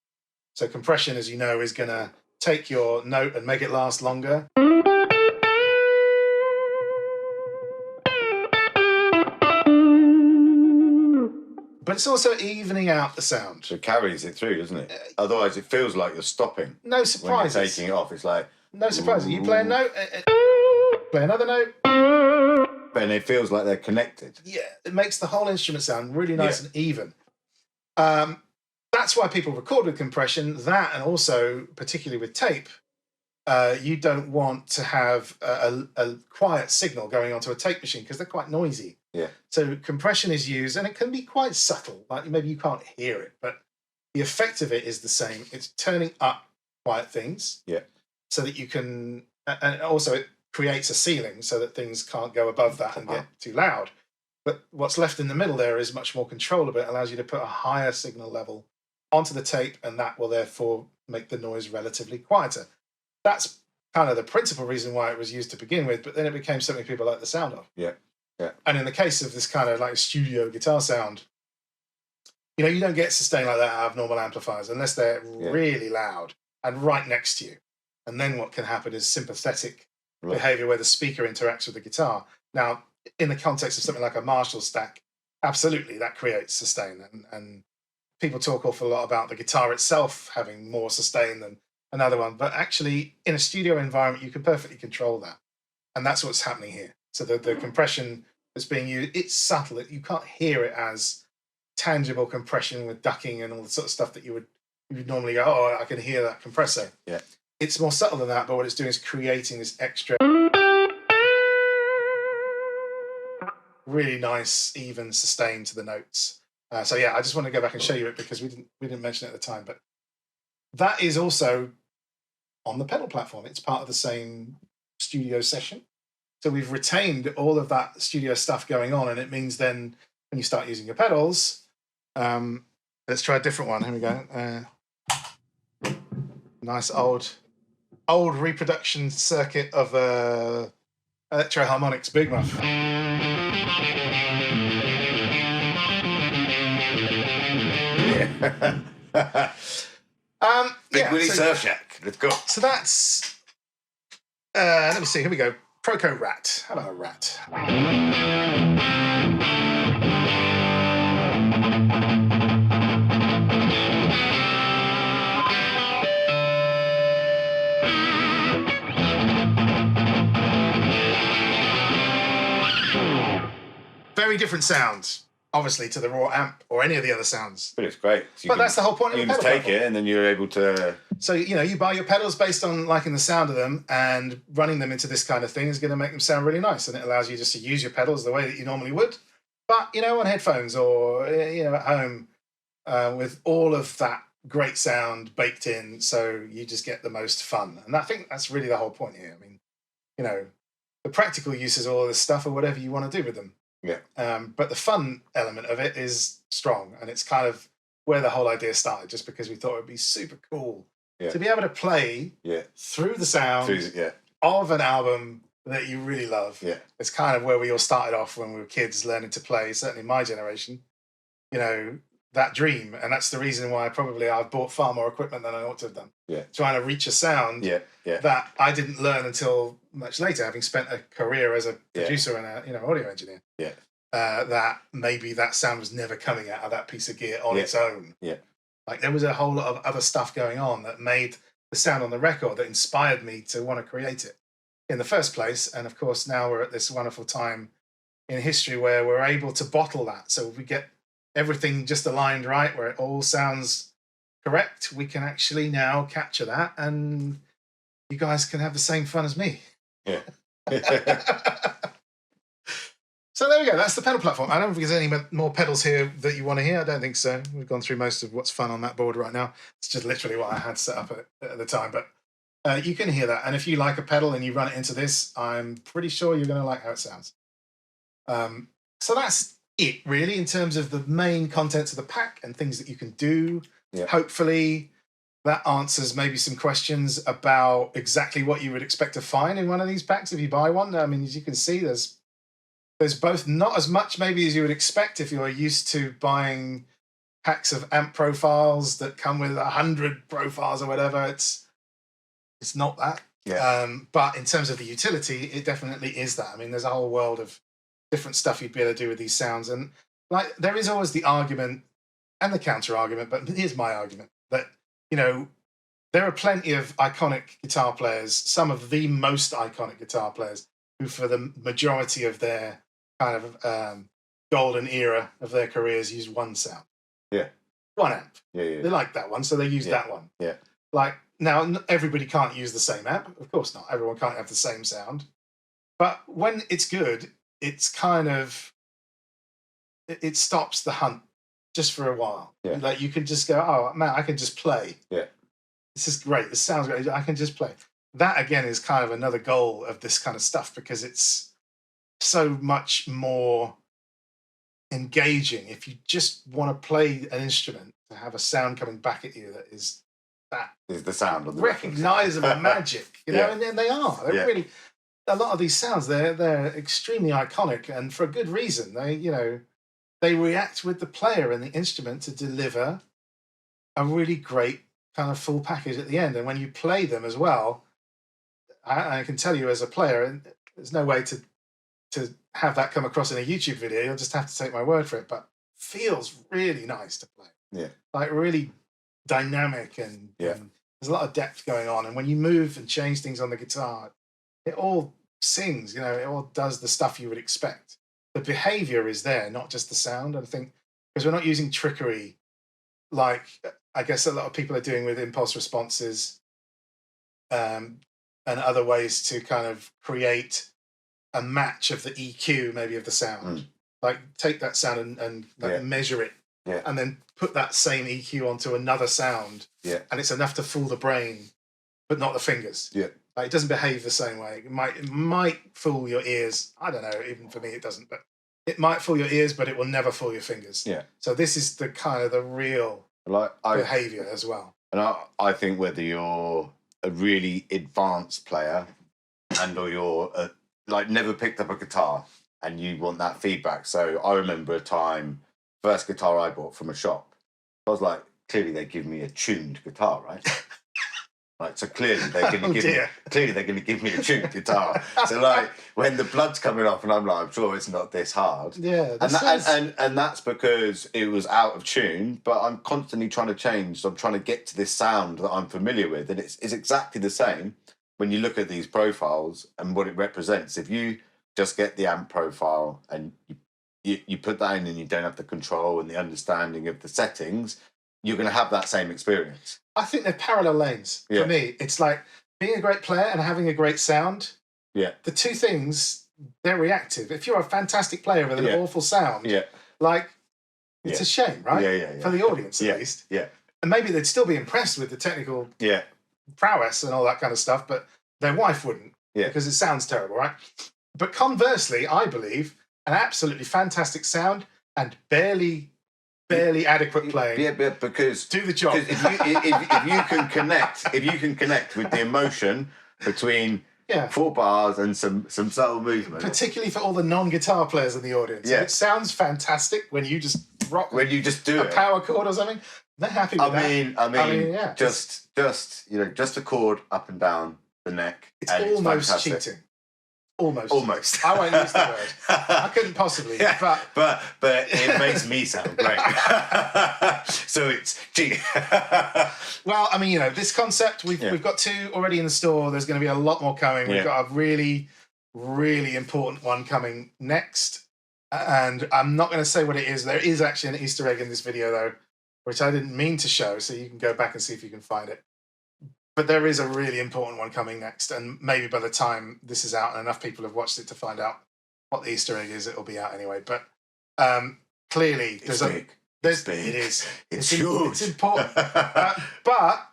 So compression, as you know, is going to take your note and make it last longer. But it's also evening out the sound. So it carries it through, doesn't it? Otherwise, it feels like you're stopping. No surprises. When you're taking it off, it's like... No surprises. You play a note, play another note. And it feels like they're connected. Yeah, it makes the whole instrument sound really nice and even. That's why people record with compression. That, and also, particularly with tape, you don't want to have a quiet signal going onto a tape machine because they're quite noisy. Yeah. So compression is used, and it can be quite subtle. Like maybe you can't hear it, but the effect of it is the same. It's turning up quiet things. Yeah. So that you can, and also it creates a ceiling so that things can't go above that and get too loud. But what's left in the middle there is much more controllable. It allows you to put a higher signal level onto the tape, and that will therefore make the noise relatively quieter. that's kind of the principal reason why it was used to begin with, but then it became something people like the sound of. Yeah. And in the case of this kind of like studio guitar sound, you don't get sustain like that out of normal amplifiers unless they're really loud and right next to you. And then what can happen is sympathetic behavior where the speaker interacts with the guitar. Now, in the context of something like a Marshall stack, absolutely, that creates sustain. And people talk awful lot about the guitar itself having more sustain than another one. But actually, in a studio environment, you can perfectly control that. And that's what's happening here. So the compression that's being used, it's subtle. You can't hear it as tangible compression with ducking and all the sort of stuff that you would normally go, oh, I can hear that compressor. Yeah. It's more subtle than that, but what it's doing is creating this extra really nice, even sustain to the notes. So yeah, I just want to go back and show you it because we didn't mention it at the time, but that is also on the pedal platform. It's part of the same studio session. So we've retained all of that studio stuff going on, and it means then when you start using your pedals, let's try a different one. Here we go. Nice old reproduction circuit of Electro Harmonix Big Muff. Big Willie Surf Shack. Let's go. So that's let me see. Here we go. Proco Rat. How about a rat? Very different sounds, obviously, to the raw amp or any of the other sounds. But it's great. But that's the whole point of the you pedal can take platform. it and then you're able to... So, you buy your pedals based on liking the sound of them, and running them into this kind of thing is going to make them sound really nice. And it allows you just to use your pedals the way that you normally would. But, on headphones or, at home with all of that great sound baked in, so you just get the most fun. And I think that's really the whole point here. I mean, the practical uses of all this stuff or whatever you want to do with them. Yeah. But the fun element of it is strong, and it's kind of where the whole idea started, just because we thought it would be super cool to be able to play through the sound of an album that you really love. Yeah. It's kind of where we all started off when we were kids learning to play, certainly my generation, that dream. And that's the reason why probably I've bought far more equipment than I ought to have done. Yeah. Trying to reach a sound that I didn't learn until much later, having spent a career as a producer and a audio engineer. Yeah. That maybe that sound was never coming out of that piece of gear on its own. Yeah. Like there was a whole lot of other stuff going on that made the sound on the record that inspired me to want to create it in the first place. And of course, now we're at this wonderful time in history where we're able to bottle that. So if we get everything just aligned right, where it all sounds correct, we can actually now capture that, and you guys can have the same fun as me. Yeah. So there we go. That's the pedal platform. I don't think there's any more pedals here that you want to hear. I don't think so. We've gone through most of what's fun on that board right now. It's just literally what I had set up at the time. But you can hear that. And if you like a pedal and you run it into this, I'm pretty sure you're going to like how it sounds. So that's it, really, in terms of the main contents of the pack and things that you can do. Yeah. Hopefully that answers maybe some questions about exactly what you would expect to find in one of these packs if you buy one. I mean, as you can see, there's both not as much maybe as you would expect if you're used to buying packs of amp profiles that come with 100 profiles or whatever. It's not that. Yeah. But in terms of the utility, it definitely is that. I mean, there's a whole world of different stuff you'd be able to do with these sounds. And like, there is always the argument and the counter argument, but here's my argument that, there are plenty of iconic guitar players, some of the most iconic guitar players, who for the majority of their kind of golden era of their careers used one sound. Yeah. One amp. Yeah. They like that one, so they use that one. Yeah. Like, now, everybody can't use the same amp. Of course not. Everyone can't have the same sound. But when it's good, it's kind of, it stops the hunt just for a while. Yeah. Like, you can just go, oh, man, I can just play. Yeah. This is great. This sounds great. I can just play. That, again, is kind of another goal of this kind of stuff, because it's so much more engaging if you just want to play an instrument to have a sound coming back at you that is that is the sound of the recognizable magic, you know, Yeah. and then they are. They're Yeah. really, a lot of these sounds, they're extremely iconic, and for a good reason. They, you know, they react with the player and the instrument to deliver a really great kind of full package at the end. And when you play them as well, I can tell you as a player, and there's no way to have that come across in a YouTube video. You'll just have to take my word for it. But feels really nice to play. Yeah. Like really dynamic, and there's a lot of depth going on. And when you move and change things on the guitar, it all sings, you know, it all does the stuff you would expect. The behavior is there, not just the sound. I think because we're not using trickery like I guess a lot of people are doing with impulse responses, and other ways to kind of create a match of the EQ, maybe of the sound. Like take that sound and like measure it, and then put that same EQ onto another sound, and it's enough to fool the brain, but not the fingers. Like, it doesn't behave the same way. It might fool your ears. I don't know. Even for me, it doesn't. But it might fool your ears, but it will never fool your fingers. So this is the kind of the real behavior as well. And I think whether you're a really advanced player or you're like never picked up a guitar and you want that feedback. So I remember a time, first guitar I bought from a shop. I was like, clearly they give me a tuned guitar, right? Like, so clearly they're going to give me a tuned guitar. So like when the blood's coming off, and I'm like, I'm sure it's not this hard. Yeah, and that's because it was out of tune. But I'm constantly trying to change. So I'm trying to get to this sound that I'm familiar with, and it's exactly the same when you look at these profiles and what it represents. If you just get the amp profile and you put that in, and you don't have the control and the understanding of the settings, you're going to have that same experience. I think they're parallel lanes for me. It's like being a great player and having a great sound. The two things, they're reactive. If you're a fantastic player with an awful sound, like it's a shame, right? For the audience at least. And maybe they'd still be impressed with the technical prowess and all that kind of stuff, but their wife wouldn't because it sounds terrible, right? But conversely, I believe an absolutely fantastic sound and barely adequate playing. Because do the job. If you can connect with the emotion between 4 bars and some subtle movement, particularly for all the non-guitar players in the audience, it sounds fantastic when you just rock. When you just do a power chord or something, they're happy with that. I mean, just a chord up and down the neck. It's almost cheating. Almost. I won't use the word. I couldn't possibly. But it makes me sound great. So it's cheating. Well, I mean, you know, this concept, we've got 2 already in the store. There's going to be a lot more coming. We've got a really, really important one coming next. And I'm not going to say what it is. There is actually an Easter egg in this video, though, which I didn't mean to show. So you can go back and see if you can find it. But there is a really important one coming next, and maybe by the time this is out and enough people have watched it to find out what the Easter egg is, it'll be out anyway. But clearly, it's huge. It's important. But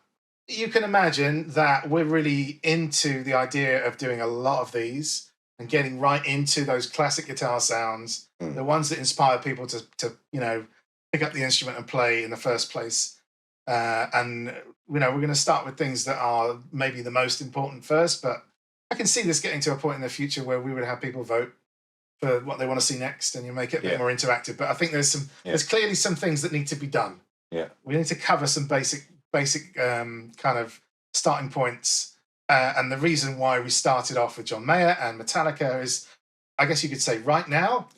you can imagine that we're really into the idea of doing a lot of these and getting right into those classic guitar sounds, the ones that inspire people to you know, pick up the instrument and play in the first place. And you know, we're going to start with things that are maybe the most important first, but I can see this getting to a point in the future where we would have people vote for what they want to see next, and you make it a bit more interactive. But I think there's clearly some things that need to be done. We need to cover some basic kind of starting points. And the reason why we started off with John Mayer and Metallica is, I guess you could say right now,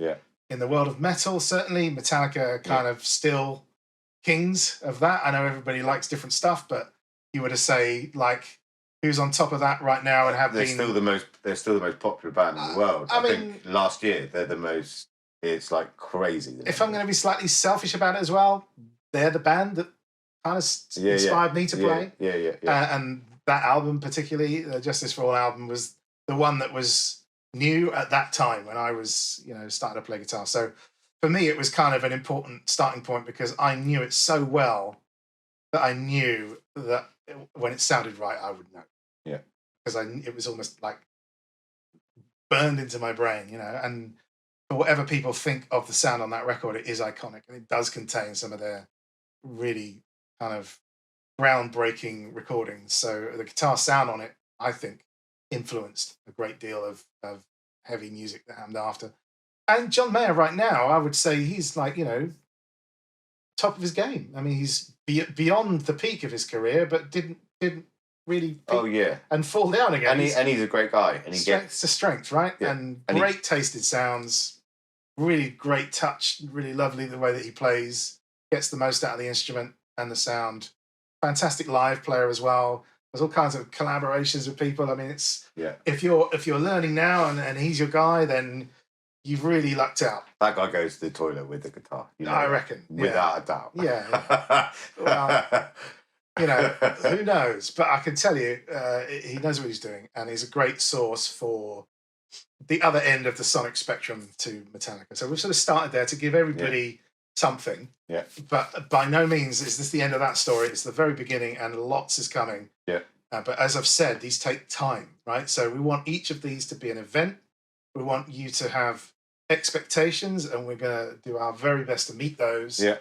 in the world of metal, certainly Metallica are kind of still kings of that. I know everybody likes different stuff, but you were to say, like, who's on top of that right now and they're still the most popular band in the world. I think last year they're the most. It's like crazy. If I'm going to be slightly selfish about it as well, they're the band that kind of inspired me to play. And that album, particularly the Justice for All album, was the one that was new at that time when I was, you know, starting to play guitar. So for me, it was kind of an important starting point because I knew it so well that I knew that when it sounded right, I would know. Because it was almost like burned into my brain, you know. And for whatever people think of the sound on that record, it is iconic, and it does contain some of their really kind of groundbreaking recordings. So the guitar sound on it, I think, influenced a great deal of heavy music that happened after. And John Mayer right now, I would say he's like, top of his game. I mean, he's beyond the peak of his career, but didn't really peak and fall down again. And he's a great guy. And he strength to strength, right? Yeah. And great tasted sounds, really great touch, really lovely the way that he plays, gets the most out of the instrument and the sound. Fantastic live player as well. There's all kinds of collaborations with people. I mean, it's if you're learning now and he's your guy, then you've really lucked out. That guy goes to the toilet with the guitar. I reckon. Without a doubt. Yeah. Well, who knows? But I can tell you, he knows what he's doing, and he's a great source for the other end of the sonic spectrum to Metallica. So we've sort of started there to give everybody something. Yeah. But by no means is this the end of that story. It's the very beginning, and lots is coming. Yeah. But as I've said, these take time, right? So we want each of these to be an event. We want you to have expectations, and we're going to do our very best to meet those. Yeah.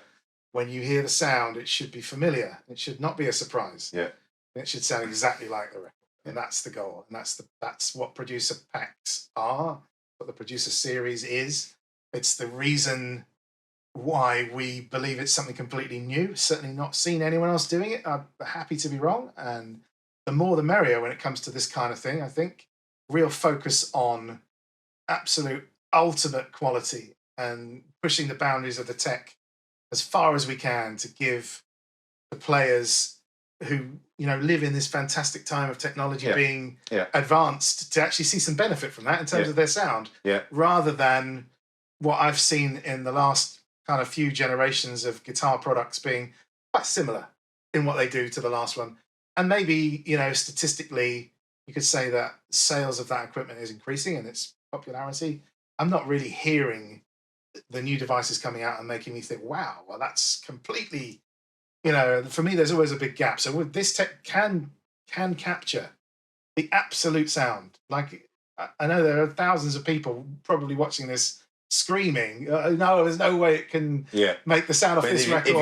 When you hear the sound, it should be familiar. It should not be a surprise. Yeah. It should sound exactly like the record. And that's the goal. And that's what producer packs are, what the producer series is. It's the reason why we believe it's something completely new. Certainly not seen anyone else doing it. I'm happy to be wrong. And the more the merrier when it comes to this kind of thing, I think. Real focus on absolute ultimate quality and pushing the boundaries of the tech as far as we can to give the players who live in this fantastic time of technology being advanced to actually see some benefit from that in terms of their sound, rather than what I've seen in the last kind of few generations of guitar products being quite similar in what they do to the last one. And maybe statistically you could say that sales of that equipment is increasing and its popularity. I'm not really hearing the new devices coming out and making me think, wow, well, that's completely, for me, there's always a big gap. So this tech can capture the absolute sound. Like, I know there are thousands of people probably watching this screaming, no, there's no way it can make the sound off this record.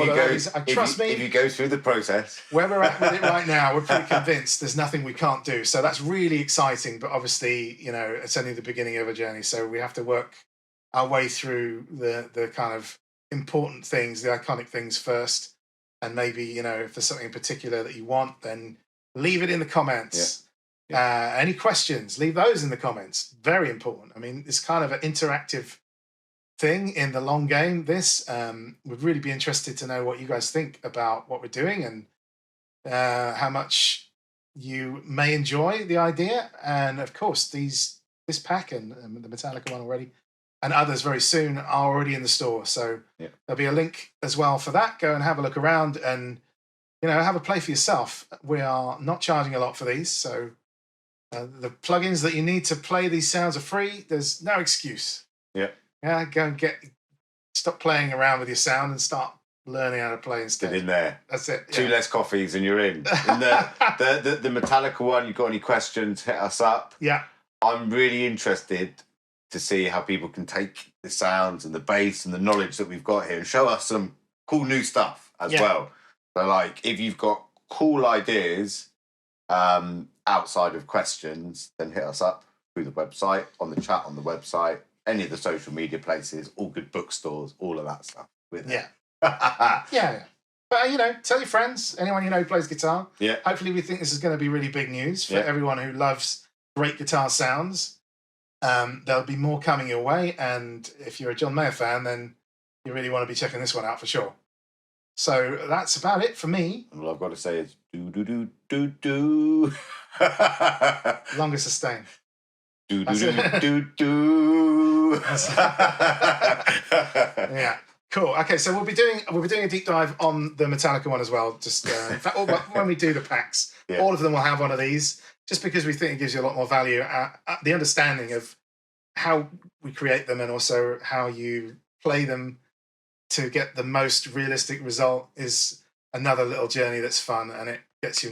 Trust me, if you go through the process. Where we're at with it right now, we're pretty convinced there's nothing we can't do. So that's really exciting. But obviously, it's only the beginning of a journey. So we have to work our way through the kind of important things, the iconic things first. And maybe, if there's something in particular that you want, then leave it in the comments. Any questions, leave those in the comments. Very important. I mean, it's kind of an interactive thing in the long game. This would really be interested to know what you guys think about what we're doing and how much you may enjoy the idea. And of course, this pack and the Metallica one already, and others very soon are already in the store. So there'll be a link as well for that. Go and have a look around and have a play for yourself. We are not charging a lot for these, so the plugins that you need to play these sounds are free. There's no excuse. Go and stop playing around with your sound and start learning how to play instead. Get in there. That's it. Two less coffees and you're in. And the Metallica one, you've got any questions, hit us up. I'm really interested to see how people can take the sounds and the bass and the knowledge that we've got here and show us some cool new stuff as well. So, like, if you've got cool ideas outside of questions, then hit us up through the website, on the chat on the website, any of the social media places, all good bookstores, all of that stuff. With it. But, tell your friends, anyone who plays guitar. Hopefully we think this is going to be really big news for everyone who loves great guitar sounds. There'll be more coming your way, and if you're a John Mayer fan, then you really want to be checking this one out for sure. So that's about it for me. All I've got to say is do. Longer sustain. Do. Yeah. Cool. Okay, so we'll be doing a deep dive on the Metallica one as well. Just in fact, when we do the packs, all of them will have one of these. Just because we think it gives you a lot more value, the understanding of how we create them and also how you play them to get the most realistic result is another little journey that's fun, and it gets you